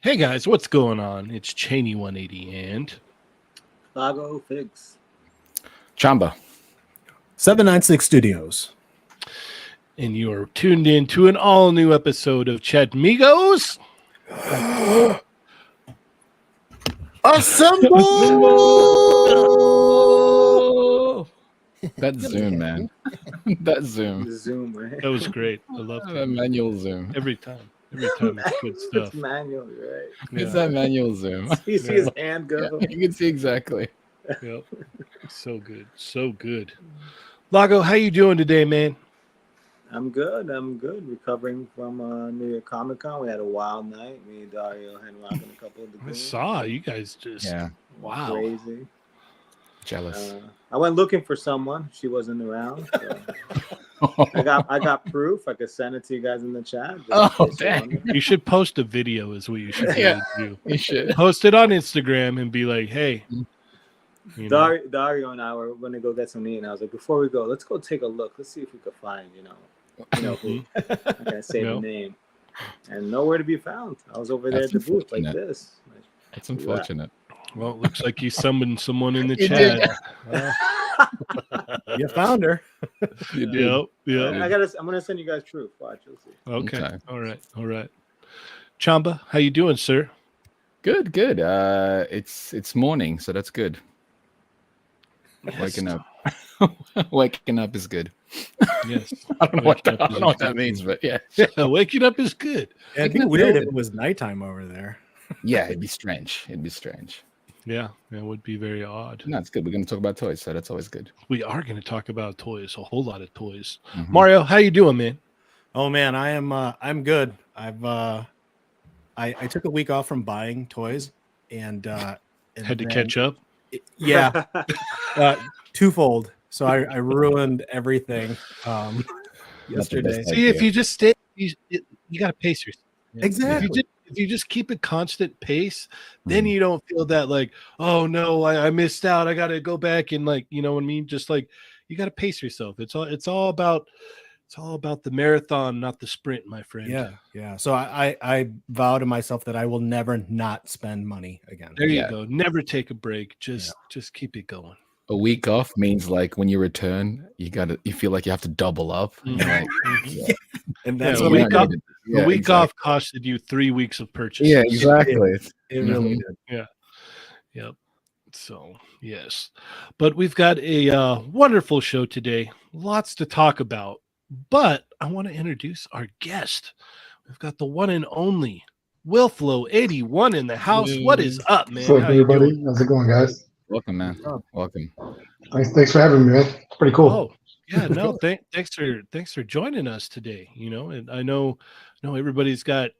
Hey guys, what's going on? It's Cheney 180 and Lago Figs. Chamba. 796 Studios. And you are tuned in to an all-new episode of Chatmigos. Assemble! That zoom, man. That zoom. Zoom, right? That was great. I love That manual zoom. Every time it's good stuff. It's manual, right? It's that manual zoom. You see his hand go. Yeah, you can see exactly. Yep. So good. So good. Lago, how you doing today, man? I'm good. Recovering from New York Comic Con. We had a wild night. Me and Dario had rocking a couple of the I games. saw you guys just wow. Crazy. Jealous. I went looking for someone. She wasn't around. So I got proof. I could send it to you guys in the chat. Oh, dang. You should post a video is what you should do. You should. Post it on Instagram and be like, hey. You know. Dario and I were going to go get some meat, and I was like, before we go, let's go take a look. Let's see if we could find, who. I can't say the name. And nowhere to be found. I was over there at the booth like this. That's unfortunate. Well, it looks like you summoned someone in the chat. You found her. You did. Yep. I'm gonna send you guys proof. Watch, you'll see. Okay. All right. Chamba, how you doing, sir? Good. It's morning, so that's good. Waking up. Waking up is good. Yes. I don't know what that means, but yeah. Waking up is good. Yeah, it'd be weird if it was nighttime over there. Yeah, it'd be strange. Yeah, it would be very odd. No, it's good. We're going to talk about toys, so that's always good. We are going to talk about toys, a whole lot of toys. Mhm. Mario, how you doing, man? Oh man, I'm good. I took a week off from buying toys and Had to then- catch up. Yeah, twofold. So I ruined everything yesterday. best See, if idea. you just stay, you got to pace yourself. Exactly. If you just keep a constant pace, then Mhm. you don't feel that like, oh no, I missed out. I got to go back and like, you know what I mean? Just like you got to pace yourself. It's all about the marathon, not the sprint, my friend. Yeah. So I vow to myself that I will never not spend money again. There you Yeah. go. Never take a break. Just keep it going. A week off means like when you return, you feel like you have to double up. And you're like, yeah. And Yeah, that's a what week I off. did. The week exactly. off costed you 3 weeks of purchases. Yeah, exactly. It really Mhm. did. Yep. So, yes. But we've got a wonderful show today. Lots to talk about. But I want to introduce our guest. We've got the one and only Wilflow 81 in the house. What is up, man? What's up, How you everybody? doing? How's it going, guys? Welcome, man. Welcome. Thanks for having me, man. It's pretty cool. Oh, yeah, no, thanks for joining us today. You know, and I know everybody's got,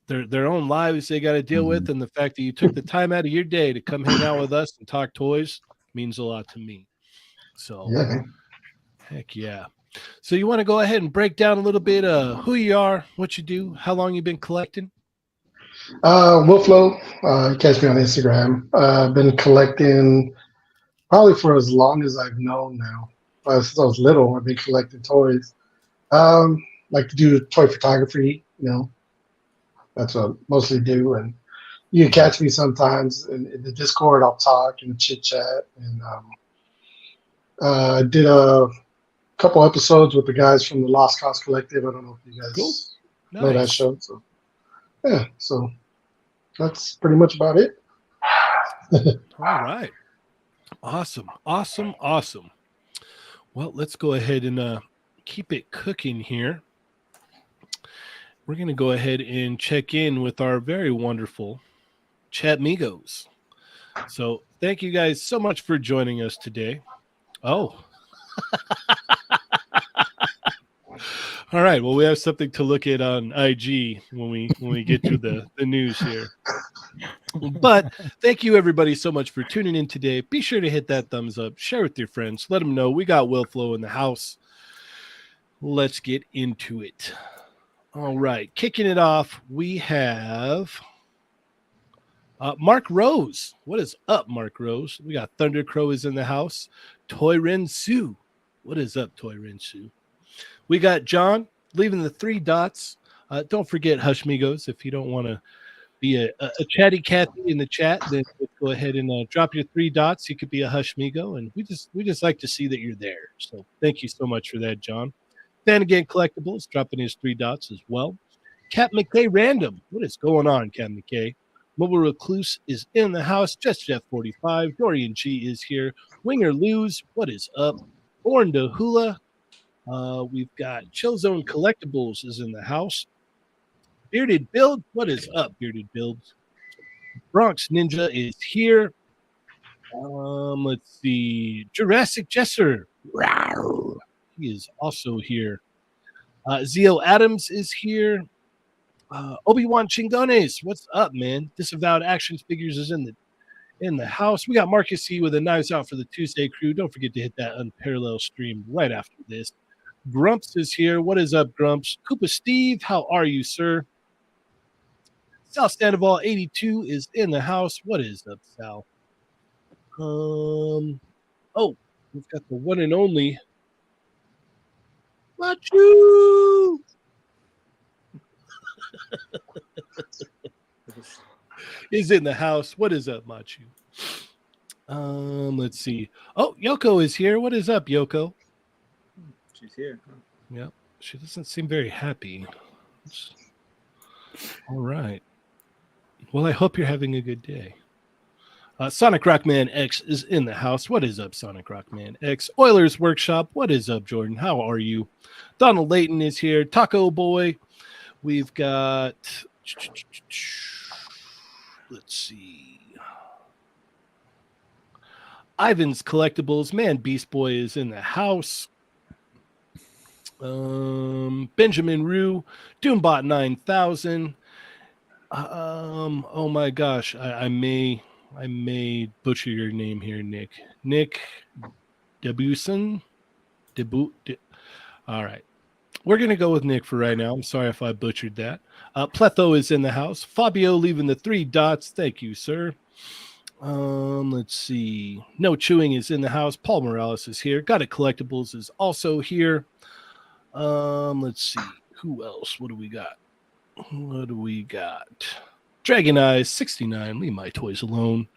their own lives they got to deal with, and the fact that you took the time out of your day to come hang out with us and talk toys means a lot to me. So, Yeah, man. heck yeah. So you want to go ahead and break down a little bit who you are, what you do, how long you've been collecting? Wolflow, you catch me on Instagram. I've been collecting probably for as long as I've known now. Since I was little, I've been collecting toys. Like to do toy photography, that's what I mostly do. And you can catch me sometimes in the Discord. I'll talk and chit chat. And I did a couple episodes with the guys from the Lost Cause Collective. I don't know if you guys Cool. know that Nice. show. So yeah, so that's pretty much about it. All right. Awesome. Well, let's go ahead and keep it cooking here. We're going to go ahead and check in with our very wonderful Chatmigos. So thank you guys so much for joining us today. Oh. All right. Well, we have something to look at on IG when we get to the news here. But thank you everybody so much for tuning in today. Be sure to hit that thumbs up, share with your friends, let them know we got Wilflow in the house. Let's get into it. All right, kicking it off, we have Mark Rose. What is up, Mark Rose? We got Thunder Crow is in the house. Toy Ren Sue. What is up, Toy Ren Sue? We got John leaving the 3 dots. Don't forget Hushmigos. If you don't want to be a chatty Cathy in the chat, then go ahead and drop your 3 dots. You could be a Hushmigo, and we just like to see that you're there. So thank you so much for that, John. Then again, Collectibles dropping his 3 dots as well. Cat McKay Random. What is going on, Cat McKay? Mobile Recluse is in the house. Just Jeff 45. Dorian G is here. Winger Lose. What is up? Born to Hula. We've got Chill Zone Collectibles is in the house. Bearded Build. What is up, Bearded Build? Bronx Ninja is here. Let's see. Jurassic Jesser. Rawr. He is also here. Zio Adams is here. Obi-Wan Chingones. What's up, man? Disavowed Action Figures is in the house. We got Marcus C with a Knives Out for the Tuesday crew. Don't forget to hit that unparalleled stream right after this. Grumps is here. What is up, Grumps? Koopa Steve, how are you, sir? Sal Sandoval 82 is in the house. What is up, Sal? We've got the one and only Machu is in the house. What is up, Machu? Let's see. Oh, Yoko is here. What is up, Yoko? She's here. Yep. She doesn't seem very happy. All right. Well, I hope you're having a good day. Sonic Rockman X is in the house. What is up, Sonic Rockman X? Oilers Workshop. What is up, Jordan? How are you? Donald Layton is here. Taco Boy. We've got, let's see. Ivan's Collectibles. Man, Beast Boy is in the house. Benjamin Rue, Doombot 9000. Oh my gosh, I may butcher your name here, Nick. Nick Debuson. All right. We're going to go with Nick for right now. I'm sorry if I butchered that. Pletho is in the house. Fabio leaving the 3 dots. Thank you, sir. Let's see. No Chewing is in the house. Paul Morales is here. Got It Collectibles is also here. Let's see. Who else? What do we got? Dragon Eyes 69. Leave my toys alone.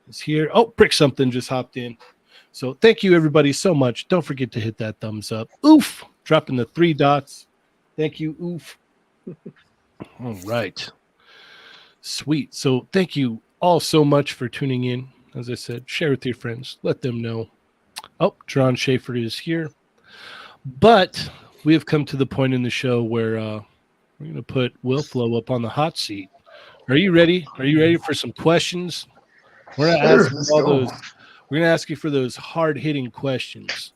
Is here. Oh, Brick Something just hopped in. So thank you everybody so much. Don't forget to hit that thumbs up. Oof. Dropping the 3 dots. Thank you. Oof. All right. Sweet. So thank you all so much for tuning in. As I said, share with your friends. Let them know. Oh, John Schaefer is here. But we have come to the point in the show where we're going to put Will Flow up on the hot seat. Are you ready? Are you ready for some questions? We're going to ask you for those hard-hitting questions.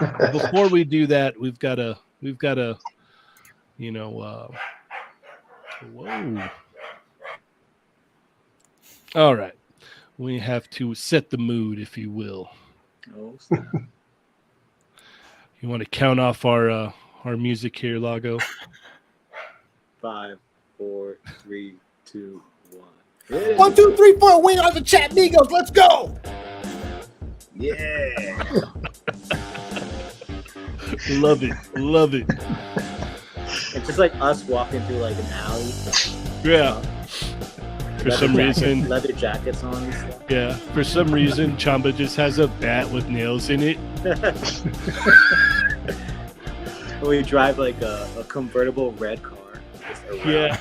But before we do that, we've got to, whoa. All right. We have to set the mood, if you will. Oh, You want to count off our music here, Lago? 5, 4, 3, 2, 1. 1, 2, 3, 4. Wait on the Chatmigos. Let's go. Yeah. Love it. It's just like us walking through like an alley. Yeah. For some reason, leather jackets on and stuff. Yeah. For some reason, Chamba just has a bat with nails in it. We drive like a convertible red car. Yeah.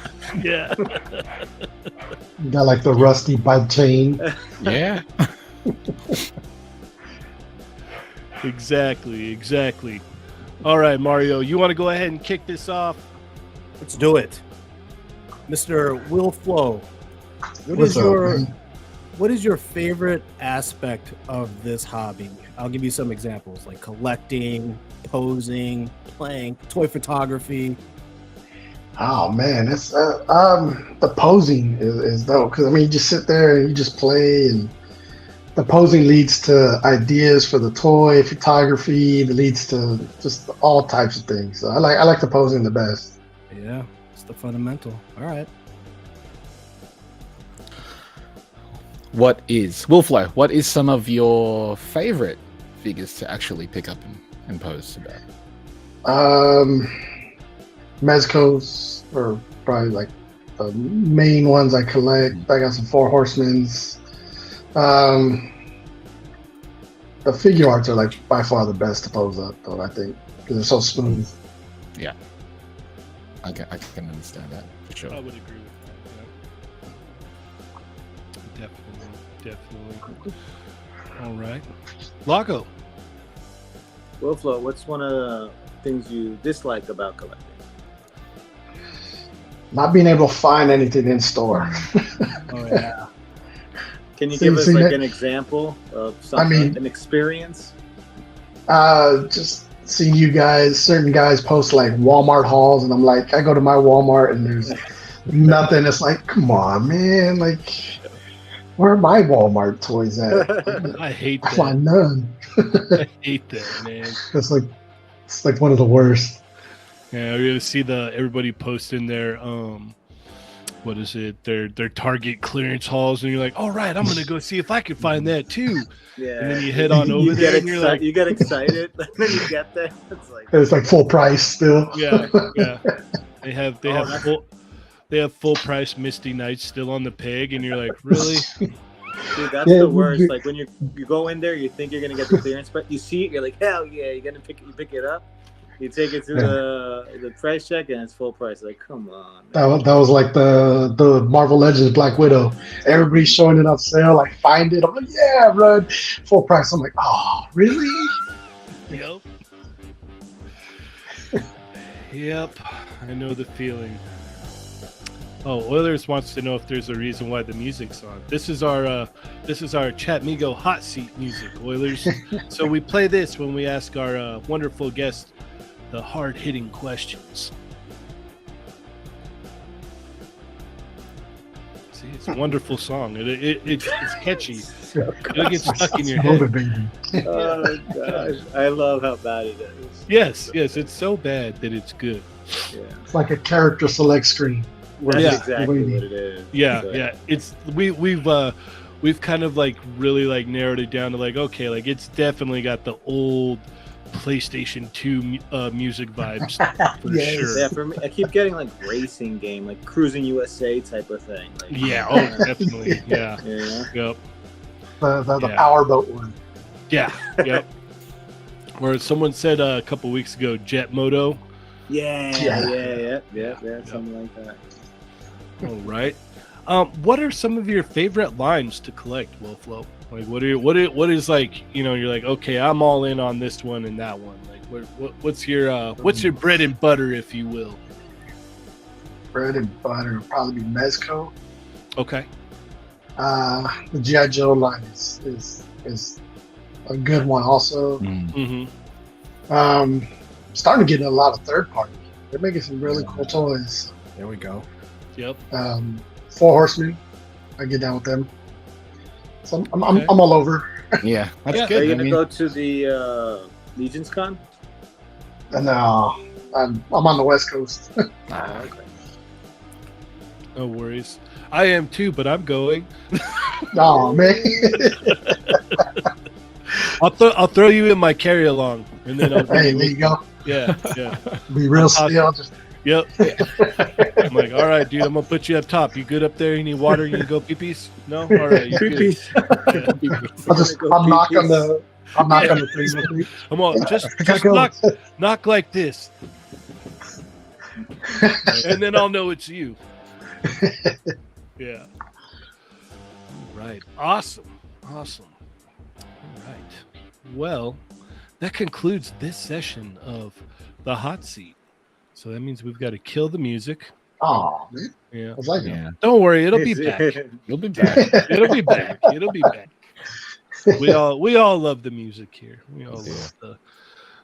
Got like the rusty bike chain. Yeah. Exactly. All right, Mario, you want to go ahead and kick this off? Let's do it. Mr. Will Flow, what is your favorite aspect of this hobby? I'll give you some examples, like collecting, posing, playing, toy photography. Oh man, it's the posing is dope because I mean you just sit there and you just play, and the posing leads to ideas for the toy photography. It leads to just all types of things. So I like the posing the best. Yeah, it's the fundamental. All right. What is some of your favorite figures to actually pick up and pose about? Mezcos are probably like the main ones I collect. I got some 4 Horsemen's. The figure arts are like by far the best to pose up, though, I think, because they're so smooth. Yeah, I can understand that for sure. I would agree with that. Yeah. Definitely. All right, Lago. Will Flow, what's one of the things you dislike about collecting? Not being able to find anything in store. Oh yeah. Can you give us like an example of something, an experience? Just seeing certain guys post like Walmart hauls, and I'm like, I go to my Walmart and there's nothing. It's like, come on, man, like, where are my Walmart toys at? I hate that. I find none. I hate that, man. It's like one of the worst. Yeah, we're gonna see everybody posting their what is it? Their Target clearance hauls, and you're like, all right, I'm gonna go see if I can find that too. Yeah. And then you head on over there, and you're like, you get excited, and then you get there. It's like full price still. Yeah. They have full price Misty Knights still on the peg, and you're like, really? Dude, that's the worst. Like when you go in there, you think you're gonna get the clearance, but you see it, you're like, hell yeah, you pick it up. You take it to the price check and it's full price. Like, come on. That was like the Marvel Legends Black Widow. Everybody's showing it on sale. Like, find it. I'm like, yeah, run full price. I'm like, oh, really? Yep. I know the feeling. Oh, Oilers wants to know if there's a reason why the music's on. This is our This is our Chatmigo hot seat music, Oilers. So we play this when we ask our wonderful guest the hard-hitting questions. See, it's a wonderful song. It's catchy. It'll get stuck in your head. Oh gosh, I love how bad it is. Yes, it's so bad that it's good. Yeah, It's like a character select screen. that's Yeah. exactly what it is. Yeah. It's we've kind of like really like narrowed it down to like, okay, like it's definitely got the old PlayStation 2 music vibes for Yes. sure. Yeah, for me, I keep getting like racing game, like Cruising USA type of thing. Like, Yeah, oh definitely. Yeah. yeah. Yep. The Yeah. powerboat one. Yeah. Yep. Where someone said a couple weeks ago, Jet Moto. Yeah, something like that. All right. What are some of your favorite lines to collect, Wilflo? Like, what is like, you know, you're like, okay, I'm all in on this one and that one. Like, what's your bread and butter, if you will? Bread and butter would probably be Mezco. Okay. The G.I. Joe line is a good one also. Mm-hmm. Starting to get a lot of third party. They're making some really cool toys. There we go. Yep. Four Horsemen, I get down with them. So I'm Okay. all over. Yeah, that's Yeah. Are good. you I gonna mean, go to the Legion's Con? And I'm on the West Coast. Okay. No worries. I am too, but I'm going. Oh man. I'll throw you in my carry along, and then I'll Hey, there you go. yeah. Be real Awesome. still. Just Yep. I'm like, all right, dude, I'm gonna put you up top. You good up there? You need water? You need to go pee-pees? No? All right. You good. I'm not gonna thing with me. Come on, just go. knock like this, and then I'll know it's you. Yeah. All right. Awesome. All right. Well, that concludes this session of the hot seat. So that means we've got to kill the music. Oh man. Yeah. I was like, yeah, Don't worry, it'll be back. you'll be back. It'll be back. It'll be back. We all love the music here. We all love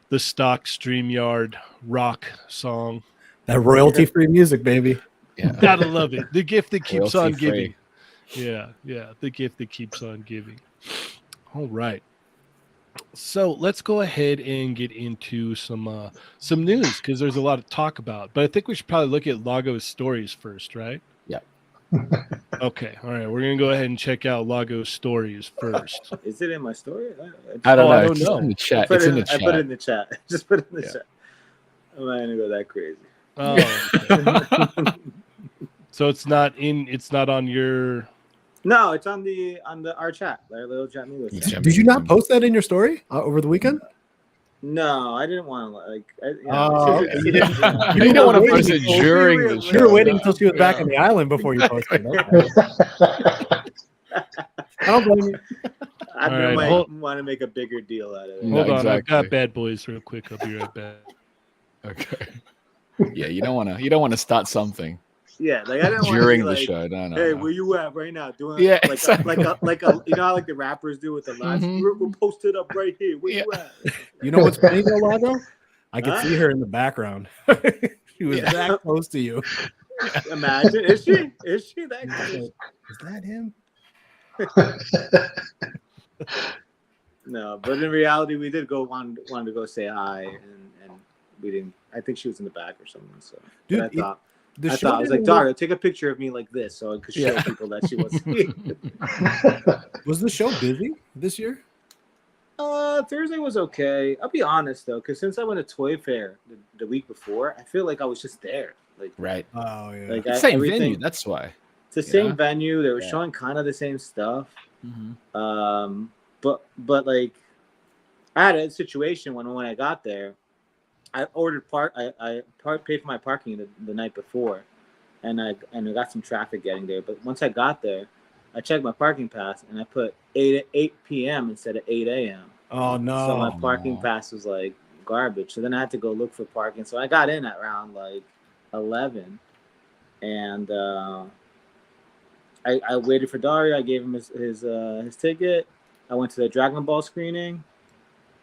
the stock StreamYard rock song. That royalty-free music, baby. Yeah, Gotta love it. The gift that keeps on Royalty-free. giving. Yeah. The gift that keeps on giving. All right. So let's go ahead and get into some news because there's a lot to talk about. But I think we should probably look at Lago's stories first, right? Yeah. Okay. All right. We're gonna go ahead and check out Lago's stories first. Is it in my story? I don't Oh, know. I don't It's just know. in the chat. I put It's it in the I put it chat. in the chat. Just put it in the Yeah. chat. I'm not gonna go that crazy. Oh. Okay. So it's not on your. No, it's on our chat, our little Chatmigos chat. Yeah. Did you not post that in your story over the weekend? No, I didn't want to like. Oh, it's- you didn't- yeah. You don't want to waiting post it until- during the You show. You were waiting until she was back Yeah. on the island before you posted. Okay. I don't blame you. I All right, might hold- want to make a bigger deal out of it. No, Hold on, I've got exactly. bad boys real quick. I'll be right back. Okay. Yeah, you don't want to start something Yeah, like I didn't want to during be the like, show. No. hey, where you at right now? Doing Yeah, like exactly. like a you know how like the rappers do with the lines. Mhm. We're posted up right here. Where you at? You know what's funny though, Lago? I could Huh? see her in the background. She was Yeah. that close to you. Imagine, is she? Is she that close? Is that him? No, but in reality, we did wanted to go say hi, and we didn't. I think she was in the back or something. So, Dude, but I The thought I was like, didn't Dario, take a picture of me like this, so I could show Yeah. people that she was here. was the show busy this year? Thursday was okay. I'll be honest though, because since I went to Toy Fair the week before, I feel like I was just there. Like, Right. Oh yeah. like Same everything. venue. That's why. It's the same Yeah. venue. They were Yeah. showing kind of the same stuff. Mm-hmm. But like, I had a situation when I got there. I ordered I paid for my parking the night before, and I got some traffic getting there. But once I got there, I checked my parking pass and I put 8 p.m. instead of 8 a.m. Oh no. So my parking no. pass was like garbage. So then I had to go look for parking. So I got in at around like 11, and I I waited for Dario. I gave him his ticket. I went to the Dragon Ball screening,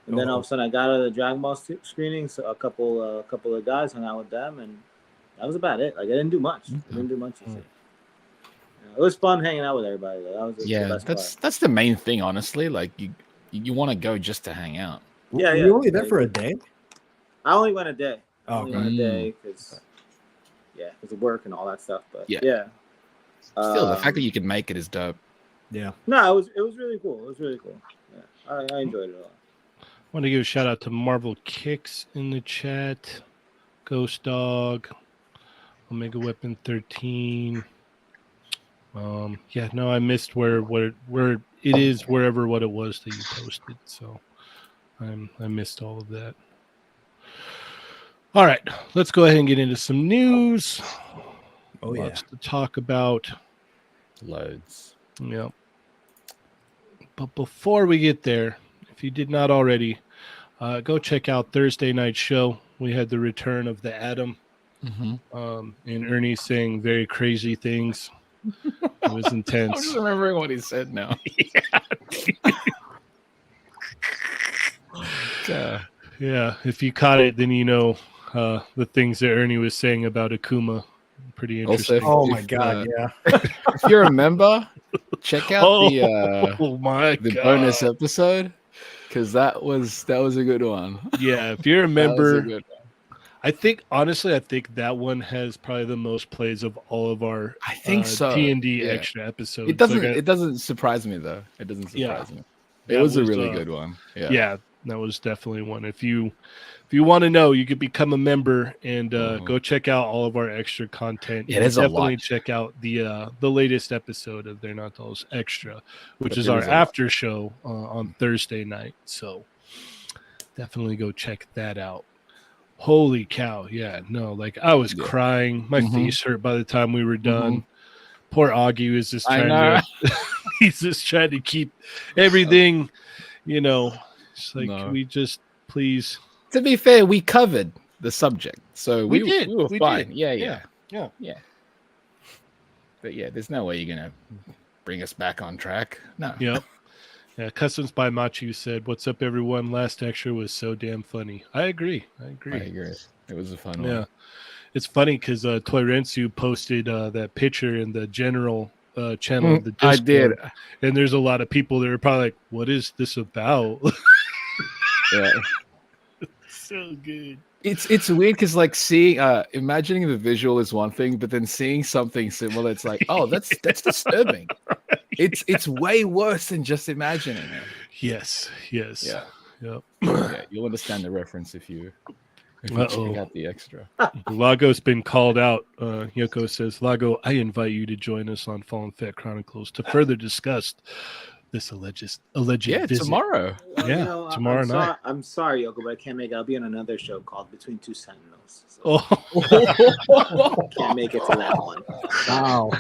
and then all of a sudden I got out of the Dragon Ball screening. So a couple of guys hung out with them, and that was about it. Like I didn't do much. It was fun hanging out with everybody. Though. That was the best part. That's the main thing, honestly. Like you want to go just to hang out. Yeah, were you only there for a day? I only went a day. Went a day because of work and all that stuff. But yeah. Still, the fact that you can make it is dope. Yeah. No, it was really cool. It was really cool. Yeah, I enjoyed it a lot. I want to give a shout out to Marvel Kicks in the chat, Ghost Dog, Omega Weapon 13. I missed where it is, wherever what it was that you posted. So I missed all of that. All right, let's go ahead and get into some news. Lots to talk about. Loads. Yeah. But before we get there, if you did not already, go check out Thursday night show. We had the return of the Atom, and Ernie saying very crazy things. It was intense. I'm just remembering what he said now. Yeah. If you caught it, then you know the things that Ernie was saying about Akuma. Pretty interesting. Also, my God, yeah. If you remember, check out the bonus episode because that was a good one. Yeah, if you remember, I think that one has probably the most plays of all of our T&D extra episodes. It doesn't surprise me though. It doesn't surprise me. It was a really good one. Yeah, that was definitely one. If you want to know, you could become a member and go check out all of our extra content. Yeah, there's definitely a lot. Check out the latest episode of They're Not Those Extra, which is our after show on Thursday night. So definitely go check that out. Holy cow. Yeah, no, like I was crying. My face hurt by the time we were done. Poor Augie was just he's just trying to keep everything, it's like, can we just please. To be fair, we covered the subject. So we were fine. Did. Yeah. But there's no way you're going to bring us back on track. No. Yep. Yeah, Customs by Machu said, "What's up, everyone? Last extra was so damn funny." I agree. It was a fun one. Yeah, it's funny because Toy Rensu posted that picture in the general channel of the Discord. I did, and there's a lot of people that are probably like, "What is this about?" Yeah, so good. It's weird because like seeing imagining the visual is one thing, but then seeing something similar, it's like, oh, that's disturbing. Right. It's way worse than just imagining it. Yes. Yeah. Yep. Yeah, you'll understand the reference if you check out the extra. Lago's been called out. Yoko says, "Lago, I invite you to join us on Fallen Fat Chronicles to further discuss this alleged visit." Tomorrow. Tomorrow night. I'm sorry, Yoko, but I can't make it. I'll be on another show called Between Two Sentinels. So can't make it to that one. Wow.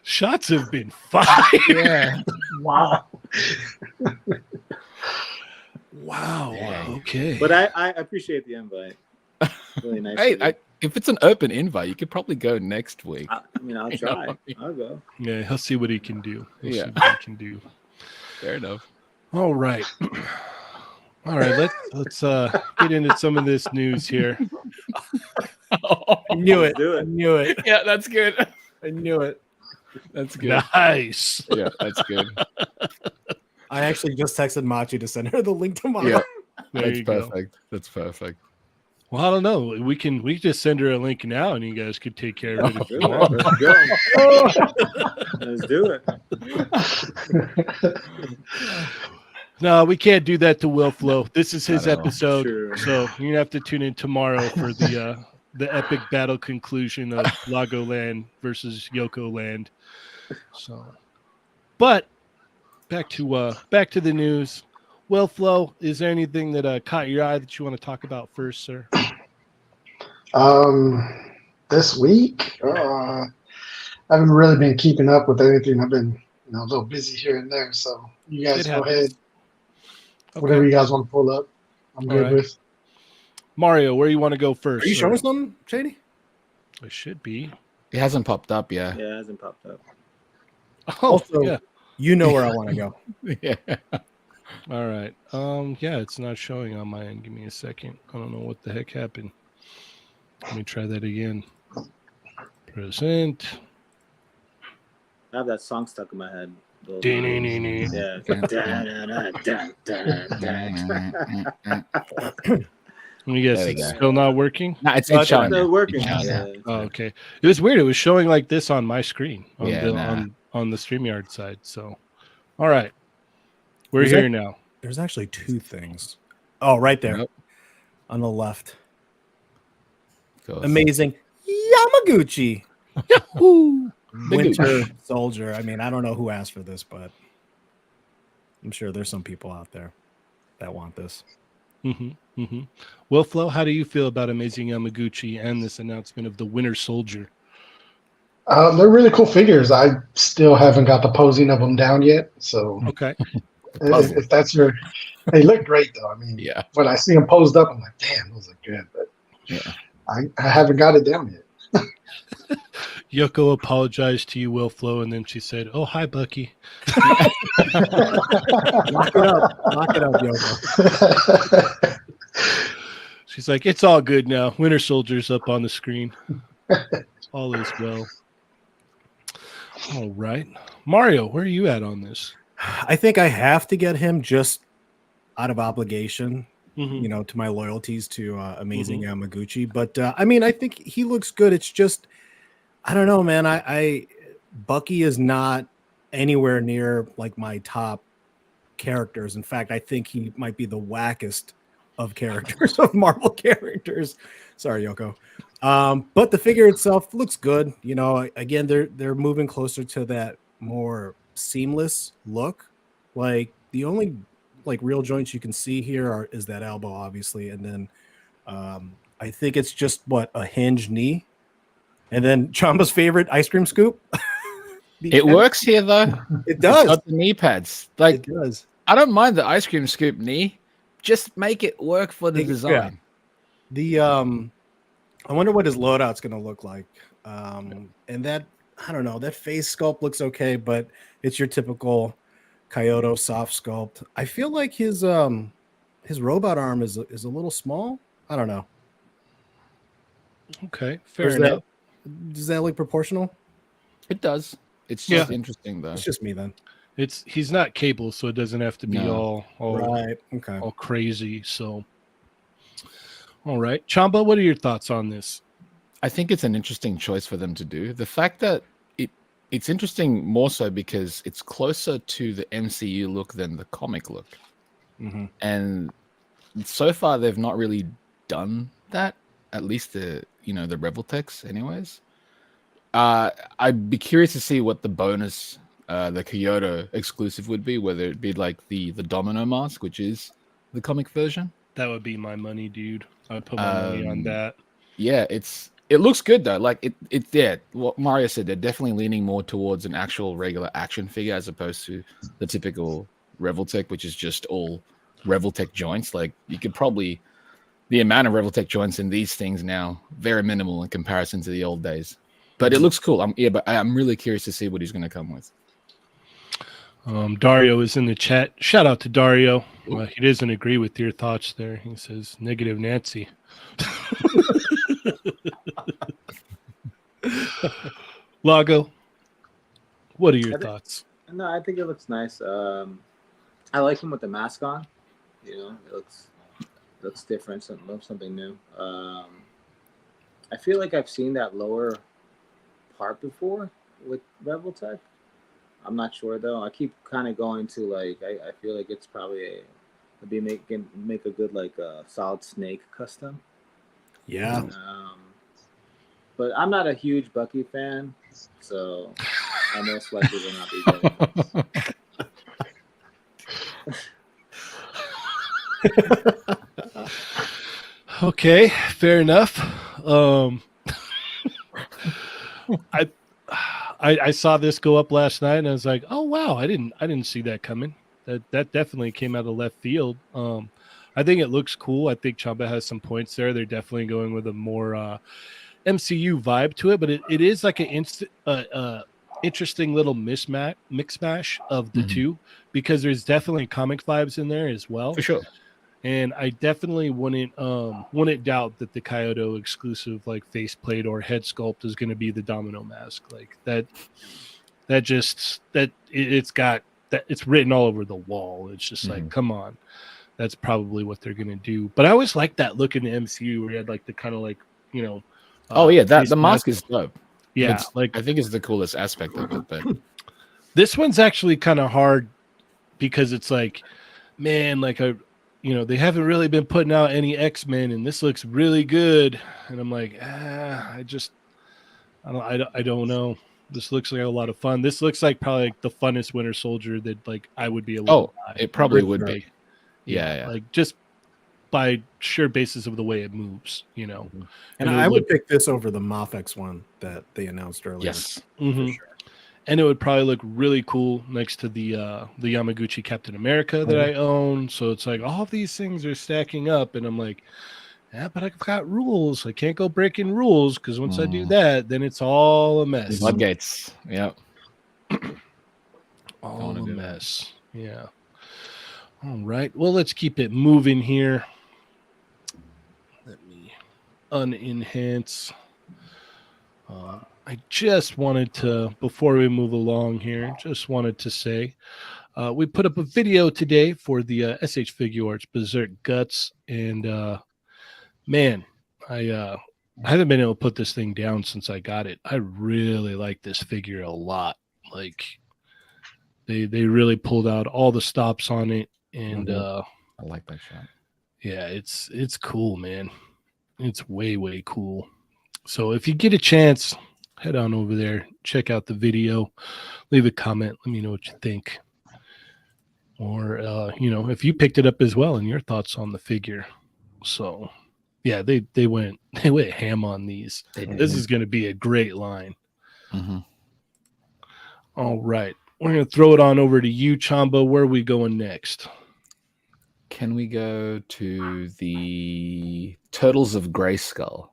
Shots have been fired. Yeah. Wow. Wow. Yeah. Okay. But I appreciate the invite. Really nice. Hey, if it's an open invite, you could probably go next week. I'll try. I'll go. Yeah, he'll see what he can do. See what he can do. Fair enough. All right. Let's get into some of this news here. I knew it. Do it. I knew it. Yeah, that's good. I knew it. That's good. Nice. Yeah, that's good. I actually just texted Machi to send her the link tomorrow. Yeah, That's perfect. Go. That's perfect. Well, I don't know. We just send her a link now, and you guys could take care of it if you want. Let's do it. No, we can't do that to Will Flow. This is his episode, Sure. so you're gonna have to tune in tomorrow for the epic battle conclusion of Lago Land versus Yoko Land. So, but back to the news. Will Flow, is there anything that caught your eye that you want to talk about first, sir? This week, I haven't really been keeping up with anything. I've been a little busy here and there. So you guys go ahead. Okay. Whatever you guys want to pull up, I'm good with. Mario, where you want to go first? Are you showing something, Shady? It should be. It hasn't popped up yet. Yeah, it hasn't popped up. Oh, Also, yeah. you know where I want to go. Yeah. All right. Yeah, it's not showing on my end. Give me a second. I don't know what the heck happened. Let me try that again. Present. I have that song stuck in my head. Those Dee-nee-nee-nee. yeah. You guess There we it's go. still not working? No, it's It's showing. still now. working. It's showing Yeah. now. Oh, okay. It was weird. It was showing like this on my screen on Yeah, the nah. on the StreamYard side. So, all right. We're There's here now. There's actually two things. Oh, right there Nope. on the left. Of course. Amazing Yamaguchi. Yahoo! Winter Soldier. I mean, I don't know who asked for this, but I'm sure there's some people out there that want this. Mm-hmm, mm-hmm. Well, Flo, how do you feel about Amazing Yamaguchi and this announcement of the Winter Soldier? They're really cool figures. I still haven't got the posing of them down yet. So Okay. if that's your, they look great though. I mean, Yeah. when I see them posed up, I'm like, damn, those look good. But Yeah. I haven't got it down yet. Yoko apologized to you, Will Flo, and then she said, "Oh, hi, Bucky." Lock it up, Yoko. She's like, "It's all good now. Winter Soldier's up on the screen. All is well." All right, Mario, where are you at on this? I think I have to get him just out of obligation, Mhm. you know, to my loyalties to Amazing Yamaguchi. But I mean, I think he looks good. It's just, I don't know, man. I Bucky is not anywhere near like my top characters. In fact, I think he might be the wackest of characters of Marvel characters. Sorry, Yoko. But the figure itself looks good. You know, again, they're moving closer to that more seamless look. Like the only like real joints you can see here is that elbow, obviously, and then I think it's just a hinged knee, and then Chamba's favorite ice cream scoop. It works here though. It It's does. got the knee pads. It Like does. I don't mind the ice cream scoop knee. Just make it work for the design. The I wonder what his loadout's going to look like. And that, I don't know, that face sculpt looks okay, but it's your typical Kyoto soft sculpt. I feel like his robot arm is a little small. I don't know. Okay, fair enough. Does that look proportional? It does. It's just interesting though. It's just me then. He's not cable, so it doesn't have to be all Right. Okay. all crazy. So, all right, Chamba, what are your thoughts on this? I think it's an interesting choice for them to do. The fact that it's interesting more so because it's closer to the MCU look than the comic look. Mm-hmm. And so far they've not really done that, at least the Revoltex anyways. I'd be curious to see what the bonus the Kyoto exclusive would be, whether it be like the domino mask, which is the comic version. That would be my money, dude. I'd put my money on that. Yeah, it looks good though. Like what Mario said, they're definitely leaning more towards an actual regular action figure as opposed to the typical Revoltech, which is just all Revoltech joints. Like you could probably, the amount of Revoltech joints in these things now, very minimal in comparison to the old days. But it looks cool. But I'm really curious to see what he's going to come with. Dario is in the chat. Shout out to Dario. He doesn't agree with your thoughts there. He says negative Nancy. Lago, what are your thoughts? No, I think it looks nice. I like him with the mask on. You know, it looks different, something new. I feel like I've seen that lower part before with Revoltech. I'm not sure though. I keep kind of going to like I feel like it's probably make a good like solid snake custom. Yeah. But I'm not a huge Bucky fan, so I most likely will not be getting this. Okay, fair enough. I saw this go up last night and I was like, oh wow, I didn't see that coming. That definitely came out of left field. I think it looks cool. I think Chamba has some points there. They're definitely going with a more MCU vibe to it, but it is like an interesting little mix mash of the two, because there's definitely comic vibes in there as well. For sure. And I definitely wouldn't doubt that the Kyoto exclusive like faceplate or head sculpt is going to be the Domino mask. Like it's got that, it's written all over the wall. It's just like, come on, that's probably what they're going to do. But I always like that look in the MCU where you had like the kind of like, you know, that the mask is dope. Yeah, it's, like I think it's the coolest aspect of it. But this one's actually kind of hard because it's like, man, like they haven't really been putting out any X-Men, and this looks really good. And I'm like, I don't know. This looks like a lot of fun. This looks like probably like the funnest Winter Soldier that like I would be able to buy. It probably would be. Yeah. Like just by sheer basis of the way it moves, you know. And I would pick this over the Mafex one that they announced earlier. Yes. For sure. And it would probably look really cool next to the Yamaguchi Captain America that I own. So it's like all of these things are stacking up, and I'm like, yeah, but I've got rules. I can't go breaking rules, because once I do that, then it's all a mess. Floodgates. Yeah. All a mess. Yeah. All right. Well, let's keep it moving here. Let me unenhance. I just wanted to, before we move along here, just wanted to say we put up a video today for the SH Figure Arts Berserk Guts, and man, I haven't been able to put this thing down since I got it. I really like this figure a lot. Like they really pulled out all the stops on it, and I like that shot. Yeah, it's cool, man. It's way cool. So if you get a chance, head on over there, check out the video, leave a comment, let me know what you think. Or, if you picked it up as well and your thoughts on the figure. So, yeah, they went ham on these. This is going to be a great line. All right. We're going to throw it on over to you, Chamba. Where are we going next? Can we go to the Turtles of Grayskull?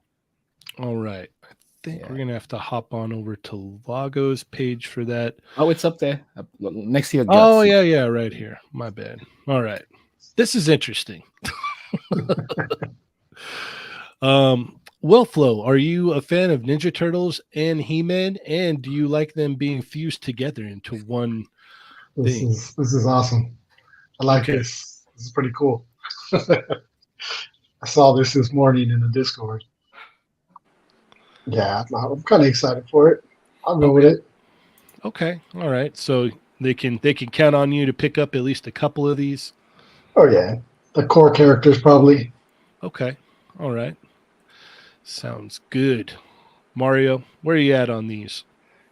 All right. I think we're going to have to hop on over to Lago's page for that. Oh, it's up there. Next to your guts. Oh, yeah, right here. My bad. All right. This is interesting. Willflow, are you a fan of Ninja Turtles and He-Man? And do you like them being fused together into one thing? This is awesome. I like this. This is pretty cool. I saw this morning in the Discord. Yeah, I'm kind of excited for it. I'll go with it. Okay, all right. So they can count on you to pick up at least a couple of these. Oh yeah, the core characters probably. Okay, all right. Sounds good. Mario, where are you at on these?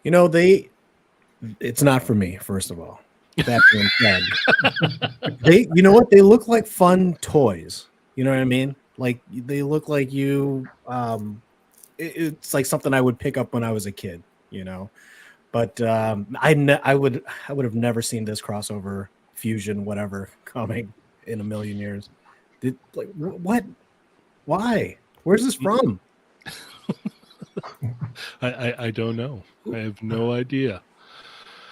It's not for me. First of all, that being said, they look like fun toys. You know what I mean? Like they look like you. It's like something I would pick up when I was a kid, But I would have never seen this crossover fusion, whatever, coming in a million years. What? Why? Where's this from? I don't know. I have no idea.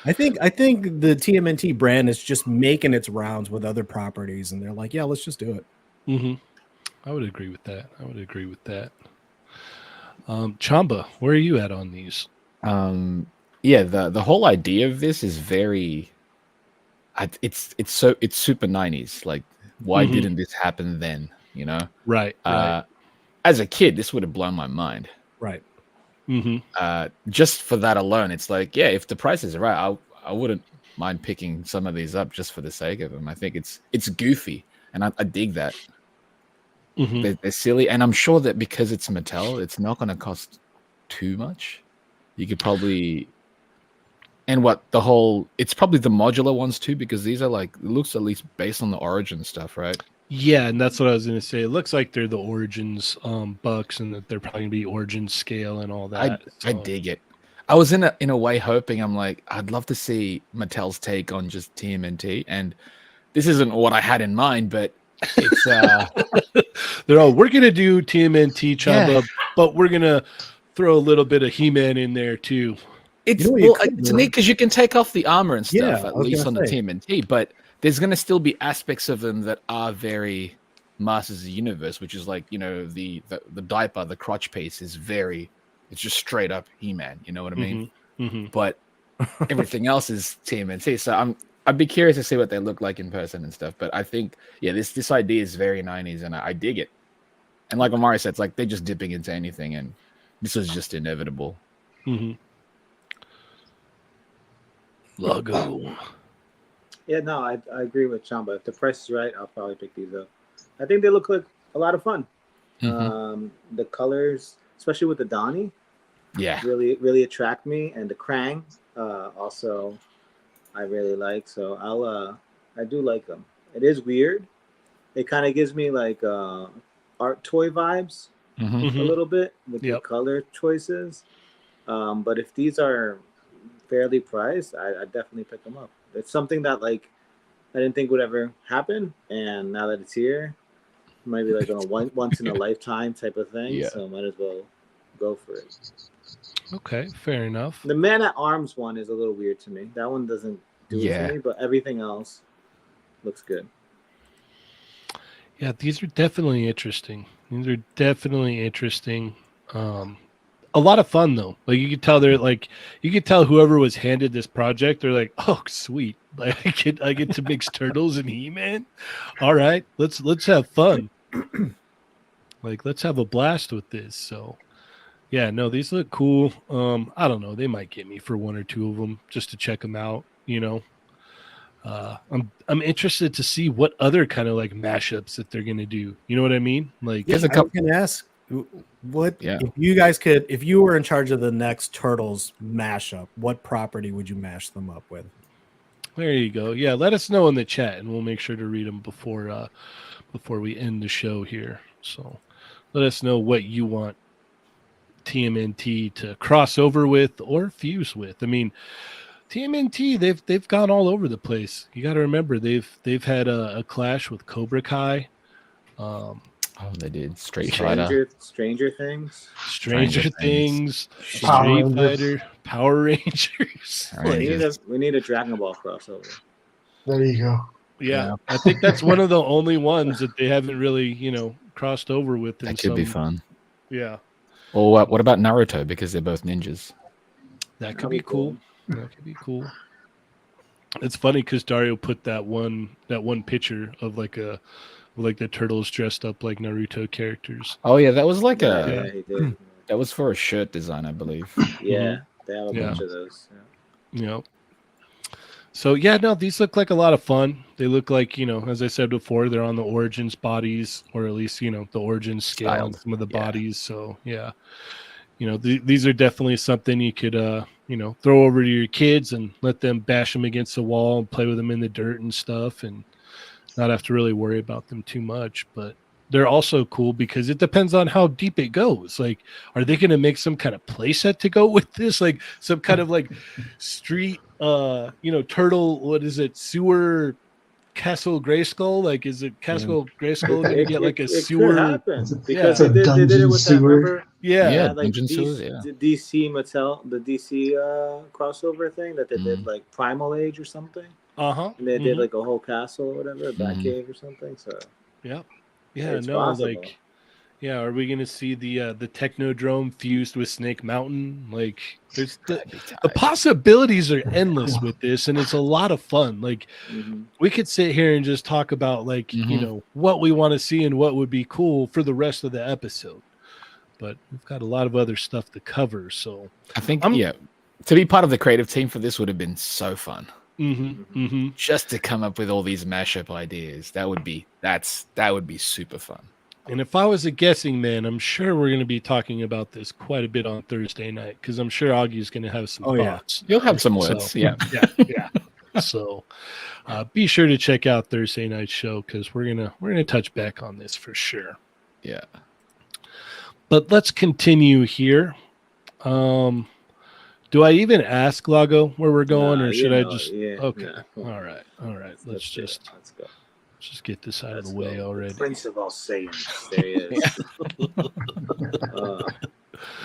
I think the TMNT brand is just making its rounds with other properties, and they're like, yeah, let's just do it. I would agree with that. Chamba, where are you at on these? The whole idea of this is very it's super 90s. Like, why didn't this happen then? Right. As a kid, this would have blown my mind. Right. Just for that alone, it's like, yeah, if the price is right, I wouldn't mind picking some of these up just for the sake of them. I think it's goofy, and I dig that. They're silly, and I'm sure that because it's Mattel, it's not going to cost too much. You could probably, it's probably the modular ones too, because these are like, it looks at least based on the Origin stuff, right? Yeah, and that's what I was going to say. It looks like they're the Origins bucks, and that they're probably going to be Origin scale and all that. I dig it. I was in a way hoping, I'm like, I'd love to see Mattel's take on just TMNT, and this isn't what I had in mind, but it's we're going to do TMNT, Chamba, but we're going to throw a little bit of He-Man in there too. It's You know what you well, could it's do? neat because you can take off the armor and Yeah, stuff I at was least gonna on the say. TMNT, but there's going to still be aspects of them that are very Masters of the Universe, which is like the diaper, the crotch piece is very, it's just straight up He-Man. You know what I mean? Mm-hmm. But everything else is TMNT. So I'd be curious to see what they look like in person and stuff. But I think this idea is very 90s, and I dig it. And like Omari said, it's like they're just dipping into anything, and this is just inevitable. Mm-hmm. Lago. Yeah, no, I agree with Chamba. If the price is right, I'll probably pick these up. I think they look like a lot of fun. The colors, especially with the Donnie, really attract me, and the Krang also I really like. So I do like them. It is weird. It kind of gives me like art toy vibes a little bit with the color choices. But if these are fairly priced, I definitely pick them up. It's something that like I didn't think would ever happen, and now that it's here, it might be like on a once in a lifetime type of thing. Yeah. So might as well go for it. Okay, fair enough. The Man at Arms one is a little weird to me. That one doesn't do it to me, but everything else looks good. Yeah, these are definitely interesting. A lot of fun though. Like you could tell you could tell whoever was handed this project, they're like, oh sweet. Like I get to mix turtles and He-Man. All right, let's have fun. Like let's have a blast with this. So yeah, no, these look cool. I don't know. They might get me for one or two of them just to check them out, I'm interested to see what other kind of like mashups that they're gonna do. You know what I mean? Like I was gonna ask if you were in charge of the next Turtles mashup, what property would you mash them up with? There you go. Yeah, let us know in the chat, and we'll make sure to read them before we end the show here. So let us know what you want TMNT to cross over with or fuse with. I mean, TMNT they've gone all over the place. You got to remember they've had a clash with Cobra Kai. They did Stranger Things, Stranger Things, Power Street Rangers. Fighter, Power Rangers. We need a Dragon Ball crossover. There you go. Yeah, I think that's one of the only ones that they haven't really, crossed over with. That could be fun. Yeah. Or what about Naruto? Because they're both ninjas. That could be cool. That could be cool. It's funny because Dario put that one picture of like the turtles dressed up like Naruto characters. Oh yeah, that was like he did. That was for a shirt design, I believe. Yeah, they have a bunch of those. Yeah. So yeah, no, these look like a lot of fun. They look like, as I said before, they're on the Origins bodies, or at least, the Origins scale on some of the bodies. So yeah, these are definitely something you could, throw over to your kids and let them bash them against the wall and play with them in the dirt and stuff, and not have to really worry about them too much. But they're also cool because it depends on how deep it goes. Like, are they going to make some kind of play set to go with this? Like some kind of like street, turtle, what is it? Sewer Castle Grayskull? Like, is it Castle Grayskull going to get like a sewer? Could happen because they did it with that, remember? Yeah, like the DC Mattel, the DC crossover thing that they did like Primal Age or something. And they did like a whole castle or whatever, a Batcave or something. So it's possible. Are we gonna see the Technodrome fused with Snake Mountain? Like, there's the possibilities are endless with this, and it's a lot of fun. Like, we could sit here and just talk about like what we want to see and what would be cool for the rest of the episode. But we've got a lot of other stuff to cover. So I think to be part of the creative team for this would have been so fun. Just to come up with all these mashup ideas, that would be super fun. And if I was a guessing man, I'm sure we're going to be talking about this quite a bit on Thursday night, because I'm sure Augie's going to have some thoughts. You'll have some words. Yeah. So be sure to check out Thursday night's show, because we're gonna touch back on this for sure. Yeah. But let's continue here. Do I even ask Lago where we're going, or should I just? Okay. All right. Let's go. Just get this out of the way already. Prince of all Saiyans. There he is.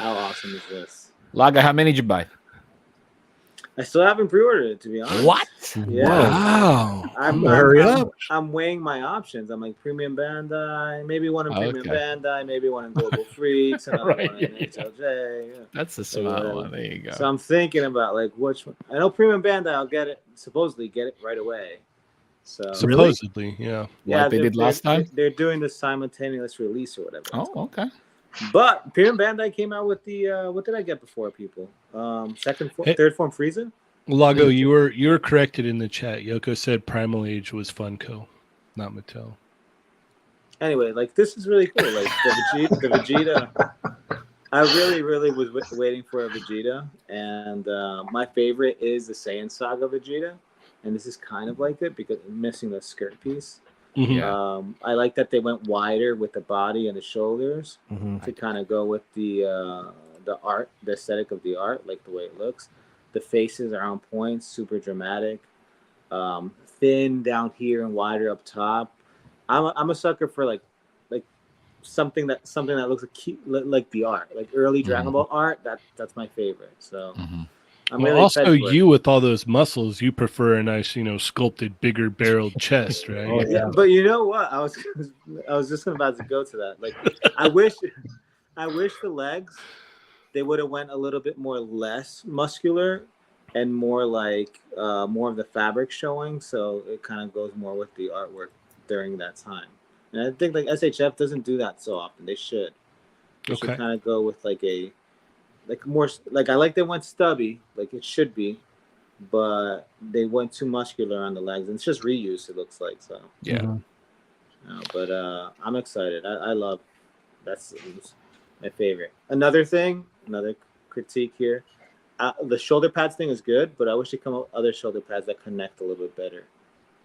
How awesome is this? Lago, how many did you buy? I still haven't pre-ordered it, to be honest. What? Yeah. Wow. Hurry up. I'm weighing my options. I'm like Premium Bandai, maybe one in Premium Okay. Bandai, maybe one in Global Freaks, another Right, one in yeah. HLJ. Yeah. That's a smart whatever. one. There you go. So I'm thinking about like which one. I know Premium Bandai, I'll get it. Supposedly get it right away. So Supposedly, yeah. Like they did last time? They're doing the simultaneous release or whatever. Oh, okay. But Premium Bandai came out with the what did I get before, people? Third form Frieza. Lago, you were corrected in the chat. Yoko said Primal Age was Funko, not Mattel. Anyway, like this is really cool. Like the Vegeta. I really was waiting for a Vegeta, and my favorite is the Saiyan Saga Vegeta, and this is kind of like it because I'm missing the skirt piece. Mm-hmm. Yeah. I like that they went wider with the body and the shoulders Mm-hmm. to kind of go with the art, the aesthetic of the art, like the way it looks. The faces are on point, super dramatic, thin down here and wider up top. I'm a sucker for like something that looks like the art, like early Dragon Ball art. That's my favorite. So I'm Well, really also excited for it. you with all those muscles, you prefer a nice, sculpted, bigger barreled chest, right? Oh, Yeah, but you know what? I was just about to go to that. Like, I wish the legs they would have went a little bit more less muscular and more like more of the fabric showing, so it kind of goes more with the artwork during that time. And I think like SHF doesn't do that so often. They should. They should kind of go with like more like I like they went stubby, like it should be, but they went too muscular on the legs, and it's just reuse. It looks like so. Yeah. Mm-hmm. But I'm excited. I love that's my favorite. Another critique here. The shoulder pads thing is good, but I wish they come up with other shoulder pads that connect a little bit better.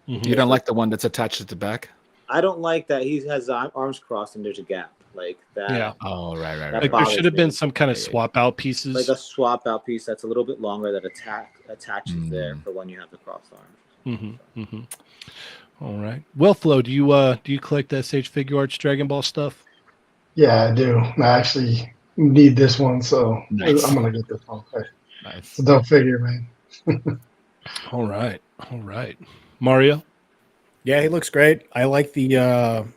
Mm-hmm. You don't like the one that's attached at the back? I don't like that he has arms crossed and there's a gap like that. Yeah. Oh, right. That Like there should have been me. some kind of swap out pieces. Like a swap out piece that's a little bit longer that attaches there for when you have the crossed arms. All right. Well, Flo, do you collect the SH Figure Arts Dragon Ball stuff? Yeah, I do. I actually need this one, so Nice. I'm gonna get this one. Nice. It's a dope figure, man. All right. Mario? Yeah, he looks great. I like the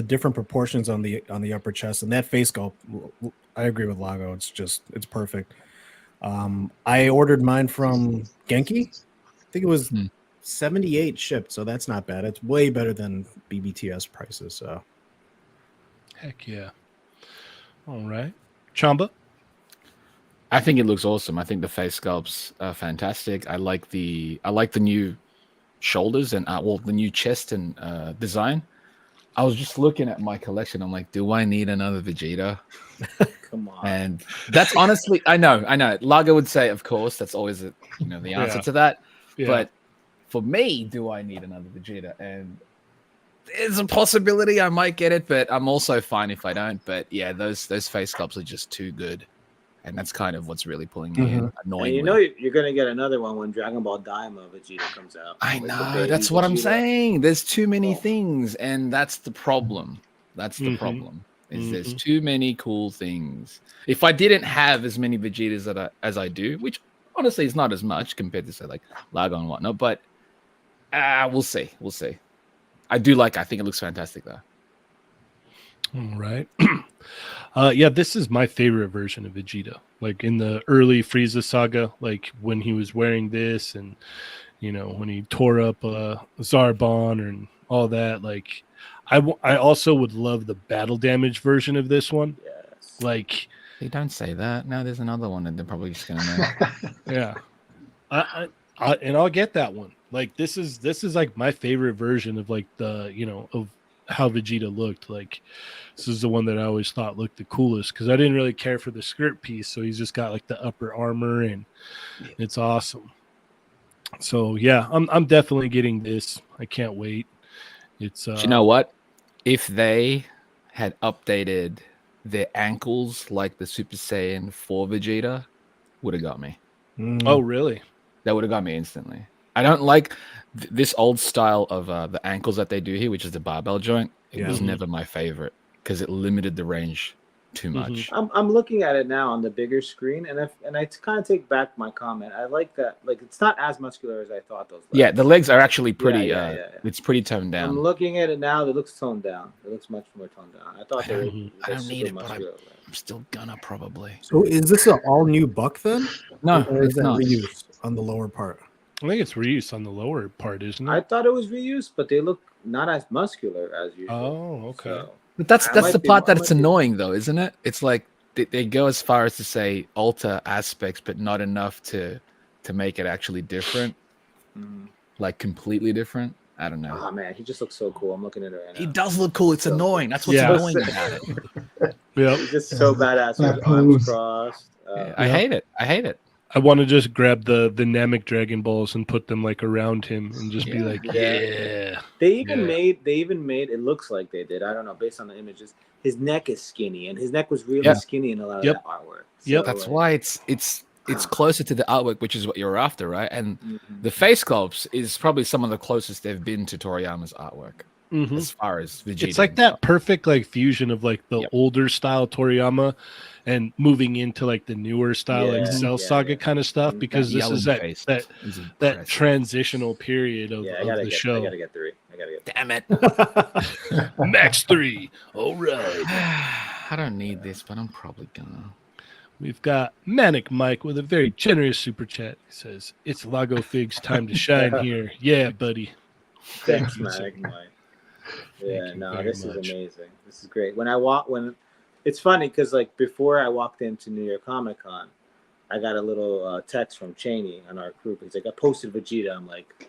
different proportions on the upper chest and that face sculpt. I agree with Lago. It's perfect. I ordered mine from Genki. I think it was 78 shipped, so that's not bad. It's way better than BBTS prices. So, Heck yeah. All right. Chamba? I think it looks awesome. I think the face sculpts are fantastic. I like the new shoulders and the new chest and design. I was just looking at my collection. I'm like, do I need another Vegeta? Come on. And that's honestly, I know. Lago would say, of course, that's always the answer to that. Yeah. But for me, do I need another Vegeta? And there's a possibility I might get it, but I'm also fine if I don't. But yeah, those face sculpts are just too good. And that's kind of what's really pulling me in, annoyingly. And you're going to get another one when Dragon Ball Daima Vegeta comes out. I know, that's what I'm saying. There's too many things, and that's the problem. There's too many cool things. If I didn't have as many Vegetas as I do, which honestly is not as much compared to, say, like Lago and whatnot, but we'll see. I think it looks fantastic, though. All right. Yeah, this is my favorite version of Vegeta. Like in the early Frieza saga, like when he was wearing this and, when he tore up Zarbon and all that, like I also would love the battle damage version of this one. Yes. Like, they don't say that. No, there's another one and they're probably just going to know. Yeah. And I'll get that one. Like this is like my favorite version of like the, of how Vegeta looked. Like this is the one that I always thought looked the coolest because I didn't really care for the skirt piece, so he's just got like the upper armor and it's awesome. So yeah, I'm definitely getting this. I can't wait. It's you know what, if they had updated their ankles like the Super Saiyan 4 Vegeta, would have got me. Oh really? That would have got me instantly. I don't like this old style of the ankles that they do here, which is the barbell joint. It was never my favorite because it limited the range too much. I'm looking at it now on the bigger screen, and I kind of take back my comment. I like that. Like, it's not as muscular as I thought those legs. Yeah, the legs are actually pretty. Yeah. It's pretty toned down. I'm looking at it now. It looks toned down. It looks much more toned down. I thought I they were. don't need it, but muscular. I'm still gonna probably. So is this an all new buck then? No, or is it's that not. reuse on the lower part? I think it's reuse on the lower part, isn't it? I thought it was reused, but they look not as muscular as usual. Oh, okay. So, But that's I might the be- part I that might it's be- annoying, though, isn't it? It's like they go as far as to say alter aspects, but not enough to make it actually different, like completely different. I don't know. Oh man, he just looks so cool. I'm looking at it right now. He does look cool. It's So annoying. That's what's Yeah. annoying about it. Yep. He's just so badass with That his arms pose. crossed. I hate it. I hate it. I want to just grab the Namek Dragon Balls and put them like around him and just be like, yeah. They even Yeah. made it looks like they did. I don't know, based on the images. His neck is skinny, and his neck was really skinny in a lot of that artwork. Yep. That's why it's closer to the artwork, which is what you're after, right? And Mhm. the face sculpts is probably some of the closest they've been to Toriyama's artwork Mhm. as far as Vegeta. It's like that perfect like fusion of like the Yep. older style Toriyama and moving into like the newer style like Yeah, Cell yeah, Saga yeah. kind of stuff That because this yellow is that face that is that impressive. transitional period of, Yeah, of the I show. gotta get 3. I gotta get 3. Damn it. Max 3. All right. I don't need this, but I'm probably gonna. We've got Manic Mike with a very generous super chat. He says, "It's Lago Fig's time to shine here." Yeah, buddy. Thanks, you, man. sir. Yeah, you no, very this much. is amazing. This is great. When it's funny because like before I walked into New York Comic Con, I got a little text from Cheney on our group. He's like, "I posted Vegeta." I'm like,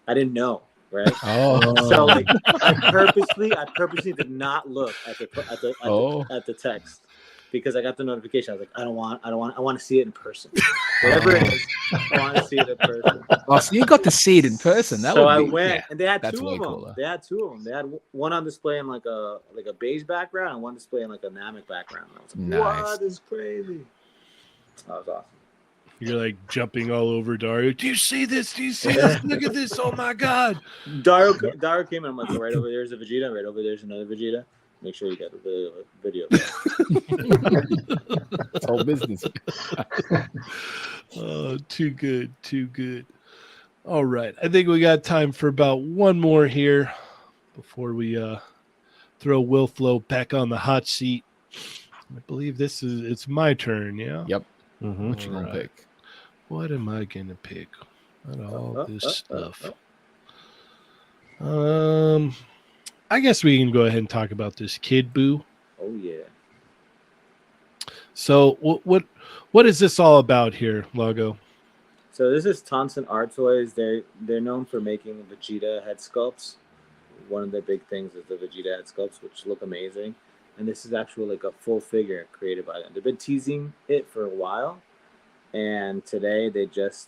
I didn't know, right? Oh, So like, I purposely did not look at the text because I got the notification. I was like, I want to see it in person. Whatever it is, I want to see it in person. oh, so you got to see it in person. That So would I be, went, yeah, and they had that's two way of them. cooler. They had two of them. They had one on display in like a beige background, and one display in like a Namek background. And I was like, Nice. "Wow, this is crazy." That was awesome. You're like jumping all over Dario. Do you see this? Do you see this? Look at this. Oh my God. Dario came in. I'm like, right over there's a Vegeta. Right over there's another Vegeta. Make sure you got the video. It's whole business. Oh, too good. Too good. All right. I think we got time for about one more here before we throw Will Flow back on the hot seat. I believe it's my turn, yeah? Yep. Mm-hmm. What you gonna Alright. pick? What am I gonna pick? Out of all this stuff. oh. I guess we can go ahead and talk about this Kid Buu. Oh yeah. So what is this all about here, Lago? So this is Tonson Art Toys. They're known for making Vegeta head sculpts. One of the big things is the Vegeta head sculpts, which look amazing. And this is actually like a full figure created by them. They've been teasing it for a while, and today they just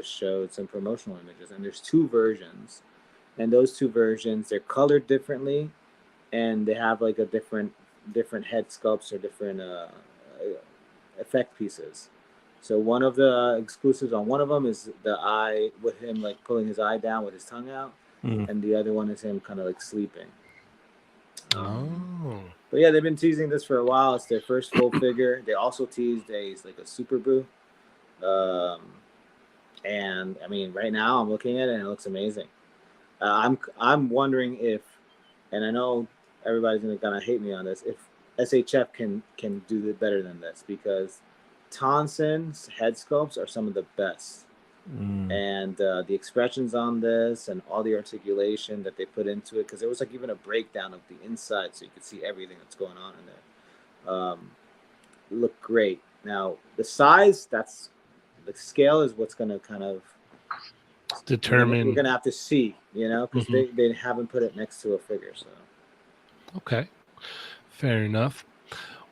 showed some promotional images. And there's 2 versions, and those 2 versions they're colored differently, and they have like a different head sculpts or different effect pieces. So one of the exclusives on one of them is the eye with him like pulling his eye down with his tongue out, and the other one is him kind of like sleeping. Oh. But yeah, they've been teasing this for a while. It's their first full figure. They also teased he's like a Super Buu. And I mean, right now I'm looking at it and it looks amazing. I'm wondering if, and I know everybody's gonna kind of hate me on this, if SHF can do it better than this, because Tonson's head sculpts are some of the best. And the expressions on this and all the articulation that they put into it, because there was like even a breakdown of the inside so you could see everything that's going on in there. Look great. Now the size, that's the scale is what's going to kind of Determine. we're going to have to see, because they haven't put it next to a figure. So Okay. Fair enough.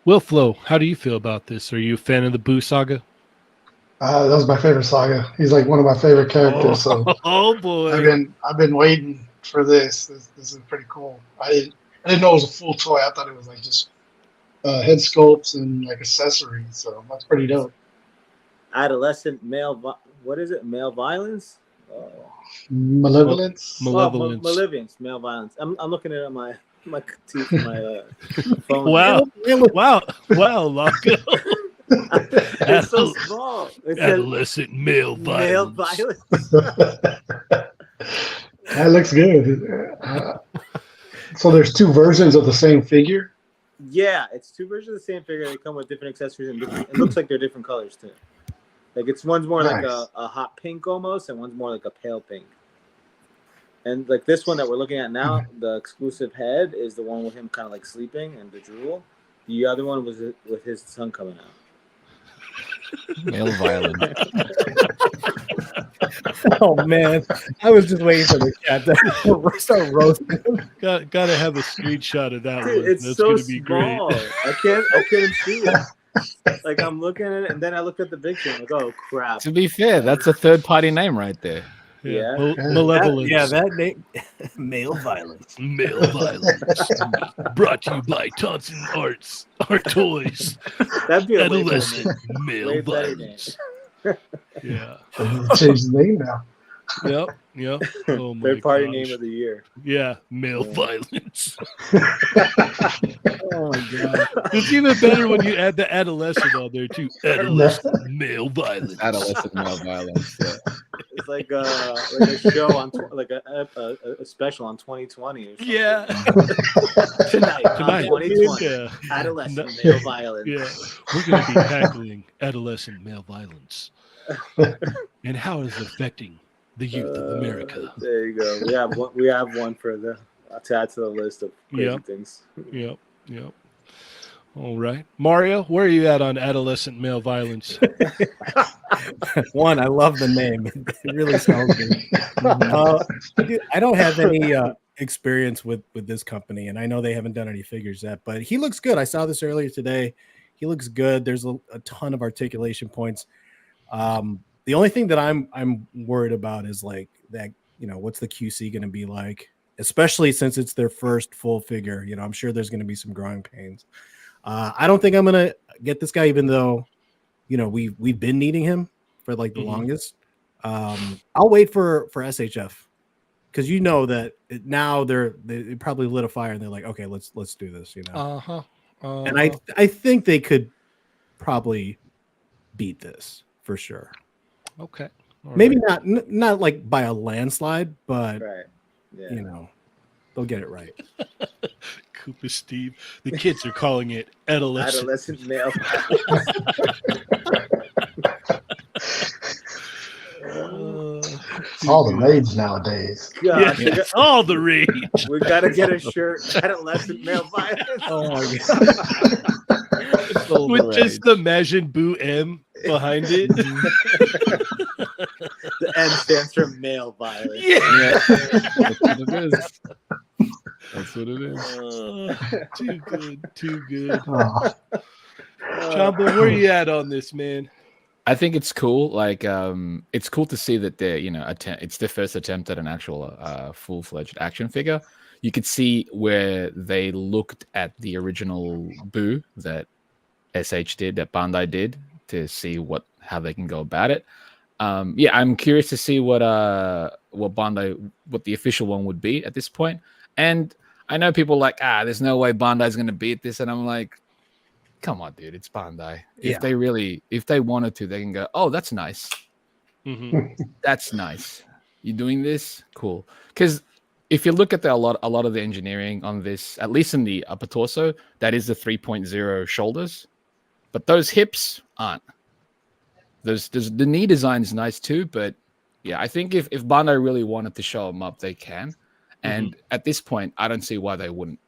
Will Flow, how do you feel about this? Are you a fan of the Buu saga? That was my favorite saga. He's like one of my favorite characters. So Oh boy. I've been waiting for this. This is pretty cool. I didn't know it was a full toy. I thought it was like just head sculpts and like accessories. So that's pretty dope. adolescent male, what is it? Male violence? Malevolence. Malevolence. Malevolence, male violence. I'm looking at it on my my teeth, my phone. Wow, Lago. It's so small. It's adolescent male violence. That looks good. So there's two versions of the same figure. Yeah, it's two versions of the same figure. They come with different accessories and different. It looks like they're different colors too. Like one's more like a hot pink almost, and one's more like a pale pink. And like this one that we're looking at now, the exclusive head is the one with him kind of like sleeping and the drool. The other one was with his son coming out. Male violence. Oh man, I was just waiting for the chat to start roasting. Gotta have a screenshot of that Dude, one. it's That's so gonna be small. great. I couldn't see it. Like I'm looking at it, and then I looked at the picture. I'm like, oh crap. To be fair, that's a third-party name right there. Yeah. Malevolence. That name, male violence. Male violence. Brought to you by Thompson Art Toys. That'd be a Adolescent male way better violence. Yeah. Change the name now. Yep. Oh my Third party gosh. name of the year. Yeah, male violence. Oh my god. It's even better when you add the adolescent on there too. Adolescent male violence. Adolescent male violence. Yeah. It's like a show on a special on 2020 or something. Yeah. Tonight on 2020. Yeah. Adolescent male violence. Yeah. We're going to be tackling adolescent male violence and how it is affecting the youth of America. There you go. We have one for to add to the list of crazy things. Yep. All right. Mario, where are you at on adolescent male violence? One, I love the name. It really sounds good. I don't have any experience with this company, and I know they haven't done any figures yet, but he looks good. I saw this earlier today. He looks good. There's a ton of articulation points. The only thing that I'm worried about is like that, what's the QC going to be like, especially since it's their first full figure. I'm sure there's going to be some growing pains. I don't think I'm going to get this guy, even though, we've been needing him for like the longest. I'll wait for SHF because that now they probably lit a fire and they're like, okay, let's do this, And I think they could probably beat this for sure. Okay. Maybe not like by a landslide, but Right. Yeah. They'll get it right. Koopa Steve. The kids are calling it adolescent Male. All the rage nowadays. Gosh, It's all the rage. we gotta get a shirt. Adolescent male violence. Oh my god. With just the Majin Buu M behind it. The N stands for male violence. Yeah. That's what it is. Too good. Oh, Chamba, where are you at on this, man? I think it's cool. Like, it's cool to see that they're, it's their first attempt at an actual full-fledged action figure. You could see where they looked at the original Boo that SH did, that Bandai did, to see how they can go about it. I'm curious to see what the official one would be at this point. And I know people are like, there's no way Bandai's going to beat this, and I'm like, come on, dude, it's Bandai. If they wanted to, they can go, oh, that's nice. Mm-hmm. That's nice. You're doing this? Cool. Because if you look at a lot of the engineering on this, at least in the upper torso, that is the 3.0 shoulders. But those hips aren't. The knee design is nice too, but yeah, I think if Bandai really wanted to show them up, they can. And at this point, I don't see why they wouldn't.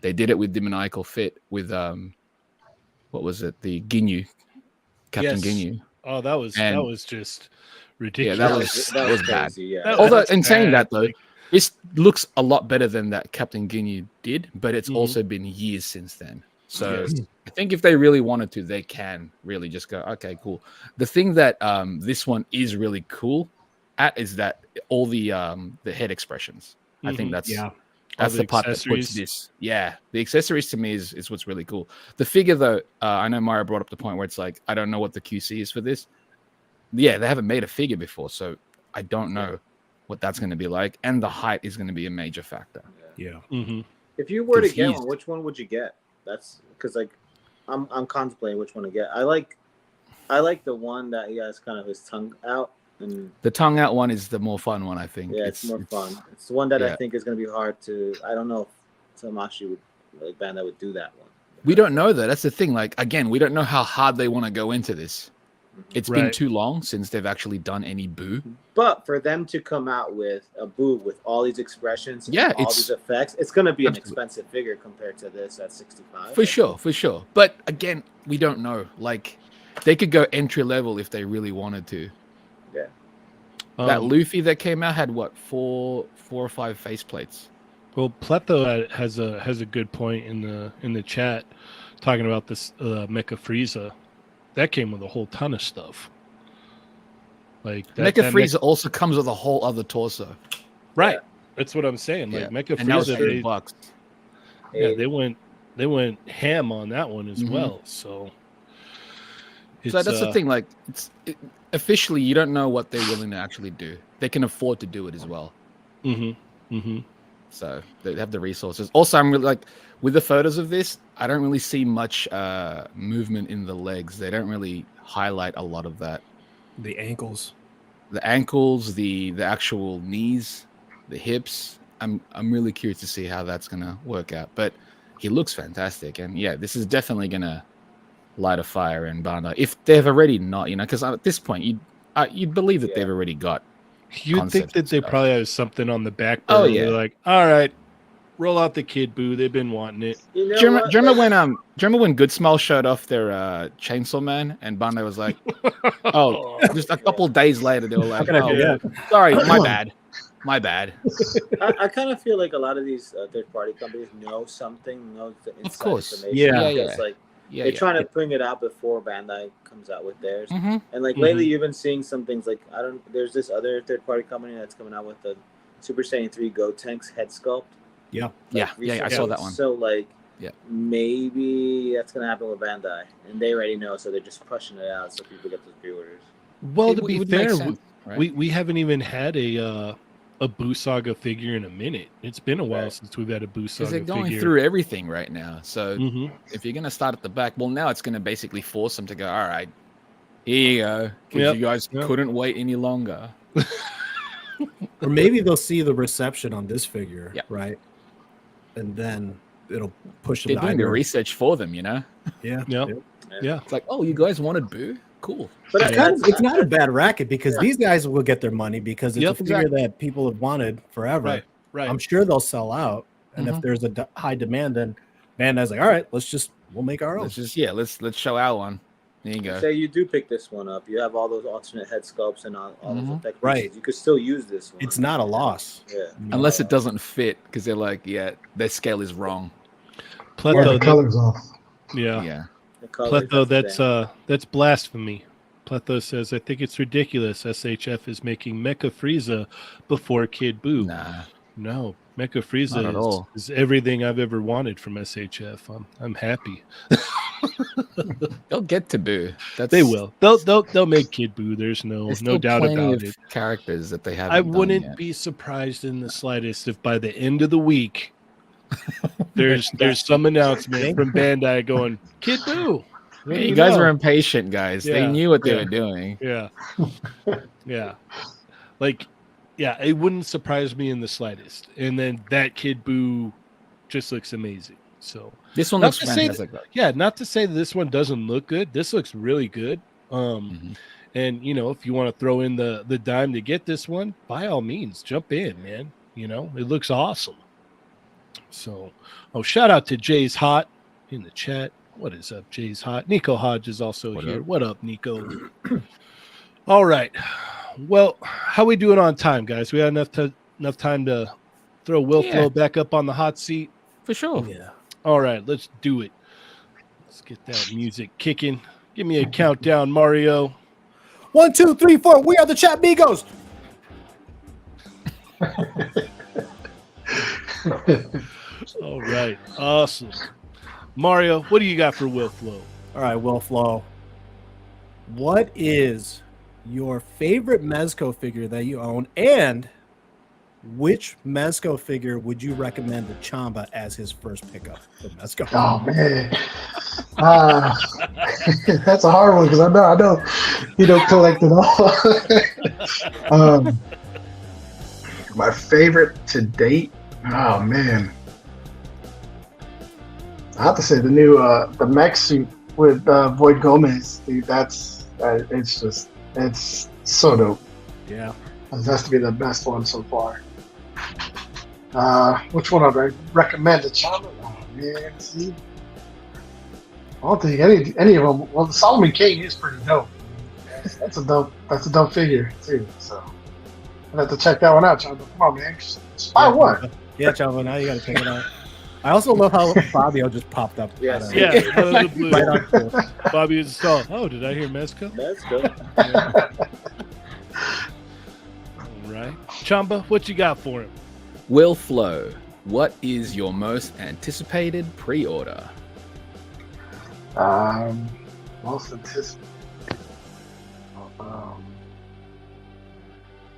They did it with Demoniacal Fit with what was it? The Ginyu, Captain Ginyu. Oh, that was just ridiculous. Yeah, that was bad. crazy, yeah. Although, in saying that though, this looks a lot better than that Captain Ginyu did, but it's also been years since then. So I think if they really wanted to, they can really just go, okay, cool. The thing that this one is really cool at is that all the head expressions. I think that's the part that puts this. Yeah, the accessories to me is what's really cool. The figure though, I know Mario brought up the point where it's like, I don't know what the QC is for this. Yeah, they haven't made a figure before, so I don't know what that's going to be like, and the height is going to be a major factor. Yeah. Mm-hmm. If you were to get Confused. one, which one would you get? That's because like I'm contemplating which one to get. I like the one that he has kind of his tongue out, and The tongue out one is the more fun one, I think. yeah, it's more fun. It's the one that I yeah. think is going to be hard to. I don't know if Tamashi would like Bandai would do that one. We don't know though. That's the thing. Like again, we don't know how hard they want to go into this. It's been Right. too long since they've actually done any boo. But for them to come out with a boo with all these expressions, and Yeah, all it's- these effects, it's going to be an Absolutely. expensive figure compared to this at 65. For sure. But again, we don't know. Like they could go entry level if they really wanted to. Yeah. That Luffy that came out had what, four or five faceplates. Well, Pleto has a good point in the chat talking about this Mecha Frieza. That came with a whole ton of stuff. Like that, Mecha Frieza also comes with a whole other torso. right? That's what I'm saying. Like Mecha And that was Frieza, $30. they went ham on that one as Mhm. well. So, So that's the thing. Like, officially, you don't know what they're willing to actually do. They can afford to do it as well. So they have the resources. Also, I'm really like with the photos of this. I don't really see much movement in the legs. They don't really highlight a lot of that. The ankles. The ankles, the actual knees, the hips. I'm really curious to see how that's gonna work out. But he looks fantastic, and yeah, this is definitely gonna light a fire in Bandai if they've already not, because at this point you'd believe that they've already got. You'd think concepts that and they stuff. probably have something on the back burner. Oh, yeah. They're like, all right, roll out the Kid Boo. They've been wanting it. You know Do you what? remember when Good Smile showed off their Chainsaw Man and Bandai was like, oh, just a couple days later they were like, How can I oh, forget? sorry, my bad. I kind of feel like a lot of these third-party companies know something, know the inside course. information. Yeah. Because, like they're trying to bring it out before Bandai comes out with theirs. Mhm. And like lately, you've been seeing some things like there's this other third-party company that's coming out with the Super Saiyan 3 Gotenks head sculpt. Yeah. Yeah, I saw that one. So like, Yeah. maybe that's gonna happen with Bandai, and they already know, so they're just pushing it out so people get those pre-orders. Well, It to be would make fair, sense, right? we haven't even had a Boo Saga figure in a minute. It's been a while Right. since we've had a Boo Because Saga they're going figure. through everything right now. So Mhm. if you're going to start at the back, well, now it's going to basically force them to go, all right, here you go. Because Yep, you guys yep. couldn't wait any longer. Or maybe they'll see the reception on this figure, Yeah. right? And then it'll push them They're to doing the either- research for them, Yeah. Yep. yeah. Yeah. It's like, oh, you guys wanted Boo? Cool. But It's not a bad racket because these guys will get their money because it's Yep, a figure that people have wanted forever. Right. Right. I'm sure they'll sell out. And if there's a high demand, then Bandai's like, all right, we'll make our own. Let's show our one. There you go. say you do pick this one up, you have all those alternate head sculpts and all those effect Right. pieces. You could still use this one. It's not a loss. Yeah. Unless it doesn't fit, because they're like, yeah, their scale is wrong. Or the Pleto, color's off. yeah. Yeah. The colors, Pleto, the thing. that's blasphemy. Pleto says, I think it's ridiculous. SHF is making Mecha Frieza before Kid Boo. Nah. No, Mecha Not at Frieza all. is everything I've ever wanted from SHF. I'm happy. They'll get to Boo. They will. They'll make Kid Boo. There's no There's still doubt plenty about of it. characters that they haven't I done wouldn't yet. be surprised in the slightest if by the end of the week there's some announcement from Bandai going, Kid Boo. What do You guys know?" were impatient, guys. They Yeah, knew what they yeah. were doing. Yeah. Yeah. Like, yeah, it wouldn't surprise me in the slightest. And then that Kid Boo just looks amazing. So, This one Not looks to say fantastic. though. yeah, not to say that this one doesn't look good. This looks really good. And, if you want to throw in the dime to get this one, by all means, jump in, man. It looks awesome. So, shout out to Jay's Hot in the chat. What is up, Jay's Hot? Nico Hodge is also here. What up, Nico? All right. Well, how we doing on time, guys? We had enough time to throw Will Flow back up on the hot seat. For sure. Yeah. All right, let's do it. Let's get that music kicking. Give me a countdown, Mario. 1, 2, 3, 4. We are the Chatmigos. All right, awesome. Mario, what do you got for Will Flow? All right, Will Flow. What is your favorite Mezco figure that you own? And which Mezco figure would you recommend to Chamba as his first pickup for Mezco? Oh man, that's a hard one because I know you don't collect it all. My favorite to date. Oh man, I have to say the new the mech suit with Void Gomez. Dude, it's so dope. Yeah, That has to be the best one so far. Which one would I recommend to Chamba? Oh man, see, I don't think any of them. Well, the Solomon King is pretty dope. That's a dope figure too. So I'll have to check that one out, Chamba. Come on, man, just buy one. Yeah, Chamba, now you got to check it out. I also love how Fabio just popped up. Yes. out of- Yeah, out of the blue. right on cue. Bobby is saw. Oh, did I hear Mezco? Let's go. All right. Chamba, what you got for him? Will Flow, what is your most anticipated pre-order? Most anticipated.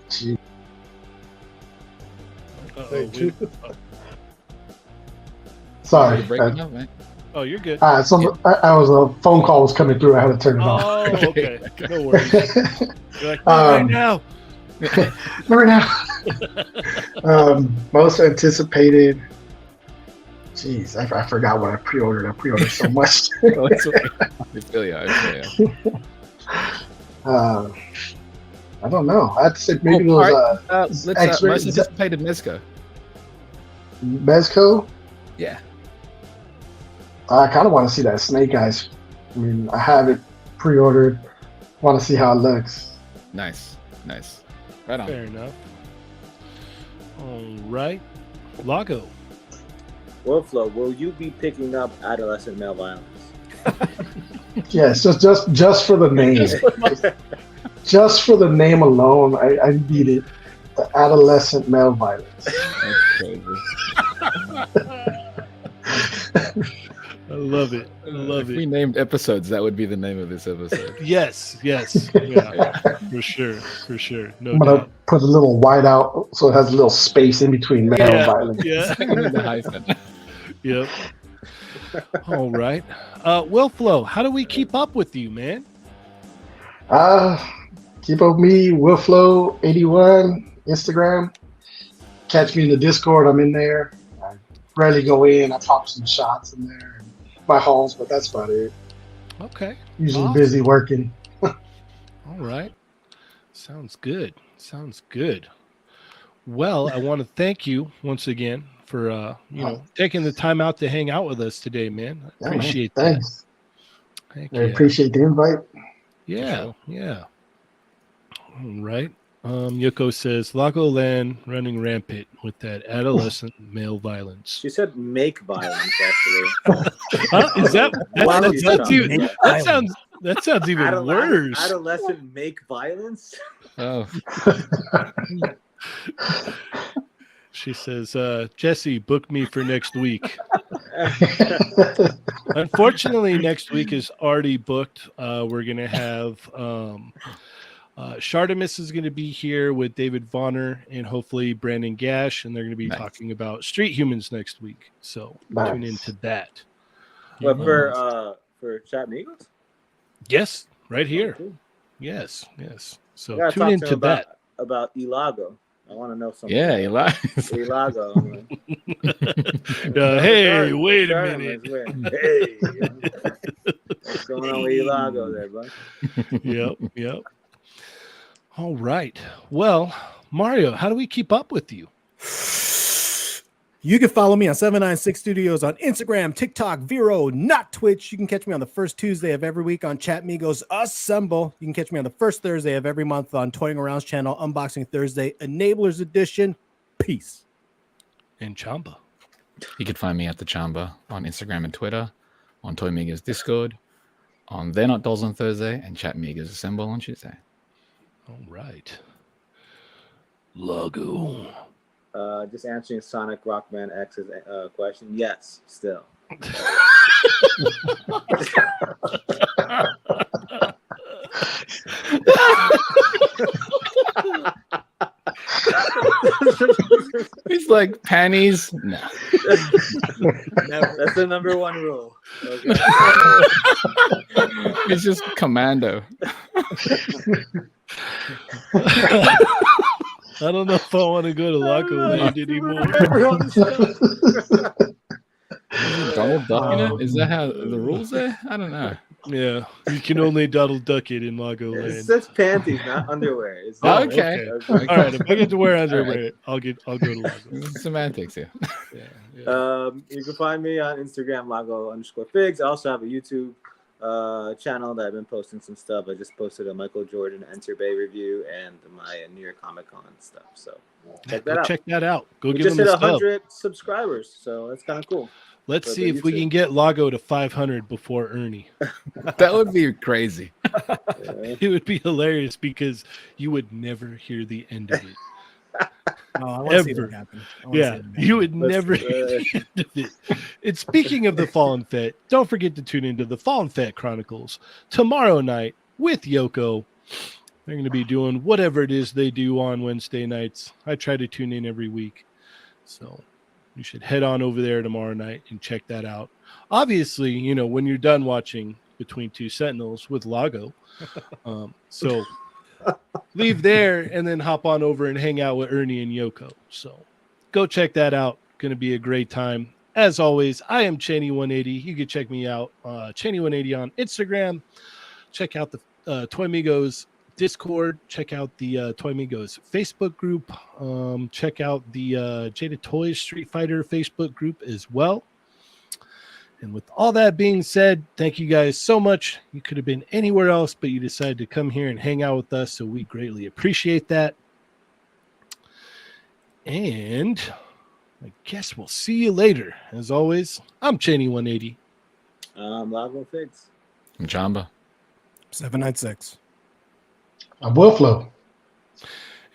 Gee. Sorry. Breaking up, man. Oh, you're good. I was a phone call was coming through. I had to turn it off. Oh, okay. No worries. You're like, right now. Remember now. Most anticipated. Jeez, I forgot what I pre-ordered. I pre-ordered so much. Oh, it's okay. I feel you. I don't know. I have to say maybe all those right. Let's X-ray- most anticipated Mezco. Mezco. Yeah. I kind of want to see that Snake Eyes. I mean, I have it pre-ordered. Want to see how it looks. Nice. Right on. Fair enough. All right. Lago. Workflow, will you be picking up adolescent male violence? Yes, just for the name. Just for the name alone, I need it. The adolescent male violence. That's crazy. I love it. If we named episodes, that would be the name of this episode. Yes. Yeah, for sure. No I'm gonna doubt. put a little white out so it has a little space in between male violence. Yeah. The hyphen. Yep. All right. Will Flow, how do we keep up with you, man? Keep up with me, Willflow81, Instagram. Catch me in the Discord. I'm in there. I rarely go in. I pop some shots in there. My homes, but that's about it. Okay. Usually Awesome. busy working. All right. Sounds good. Well, I want to thank you once again for taking the time out to hang out with us today, man. I appreciate that. Thanks. Thank I you. appreciate the invite. Yeah. All right. Yoko says Lago Land running rampant with that adolescent male violence. She said make violence, actually. Is that sounds even worse. Adolescent make violence? Oh. She says, Jesse, book me for next week. Unfortunately, next week is already booked. We're going to have Shardamus is going to be here with David Vonner and hopefully Brandon Gash, and they're going to be talking about Street Humans next week. So tune into that. But for Chatmigos? Yes, right here. Cool. Yes. So I gotta tune talk to into him that. about Lago. I want to know something. Yeah, about Lago. Hey, wait a minute. Hey, what's going on with Lago there, bud? Yep. All right. Well, Mario, how do we keep up with you? You can follow me on 796 Studios on Instagram, TikTok, Vero, not Twitch. You can catch me on the first Tuesday of every week on Chatmigos Assemble. You can catch me on the first Thursday of every month on Toying Around's channel, Unboxing Thursday, Enablers Edition. Peace. And Chamba. You can find me at the Chamba on Instagram and Twitter, on Toymigos Discord, on They're Not Dolls on Thursday, and Chatmigos Assemble on Tuesday. All right. Lago. Just answering Sonic Rockman X's question. Yes, still. It's like panties. No. Never. That's the number one rule. Okay. It's just commando. I don't know if I want to go to Lago Land anymore. Donald Duck in it? Is that how the rules there? I don't know. Yeah, you can only Donald Duck it in Lago It Land. says panties, not underwear. It's Oh, Okay. All right, if I get to wear underwear, I'll go to Lago. Semantics here. Yeah. You can find me on Instagram, Lago_Figs. I also have a YouTube channel that I've been posting some stuff. I just posted a Michael Jordan Enter Bay review and my New York Comic Con stuff. So check that out. Check that out. Go We give just them hit a sub. 100 subscribers, so that's kind of cool. Let's for see the if we YouTube. can get Lago to 500 before Ernie. That would be crazy. Yeah. It would be hilarious because you would never hear the end of it. No, I want to see Ever. that happen. I wanna Yeah, see that happen. you would Let's- never hear the end of it. And speaking of the Fallen Fett, don't forget to tune into the Fallen Fett Chronicles tomorrow night with Yoko. They're going to be doing whatever it is they do on Wednesday nights. I try to tune in every week. So you should head on over there tomorrow night and check that out. Obviously, you know, when you're done watching Between Two Sentinels with Lago, so leave there and then hop on over and hang out with Ernie and Yoko. So go check that out. Going to be a great time. As always, I am Cheney180. You can check me out, Cheney180 on Instagram. Check out the Toymigos Discord. Check out the Toymigos Facebook group. Check out the Jaded Toys Street Fighter Facebook group as well. And with all that being said, thank you guys so much. You could have been anywhere else, but you decided to come here and hang out with us, so we greatly appreciate that. And I guess we'll see you later. As always, I'm Cheney180. Lago Figs. Chamba. 796. I'm Willflow.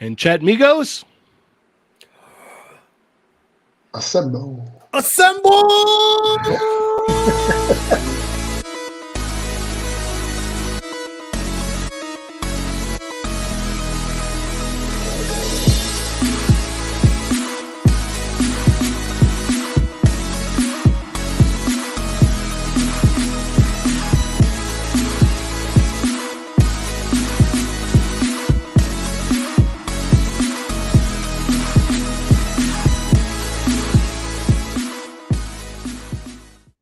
And Chatmigos. Assemble. Assemble!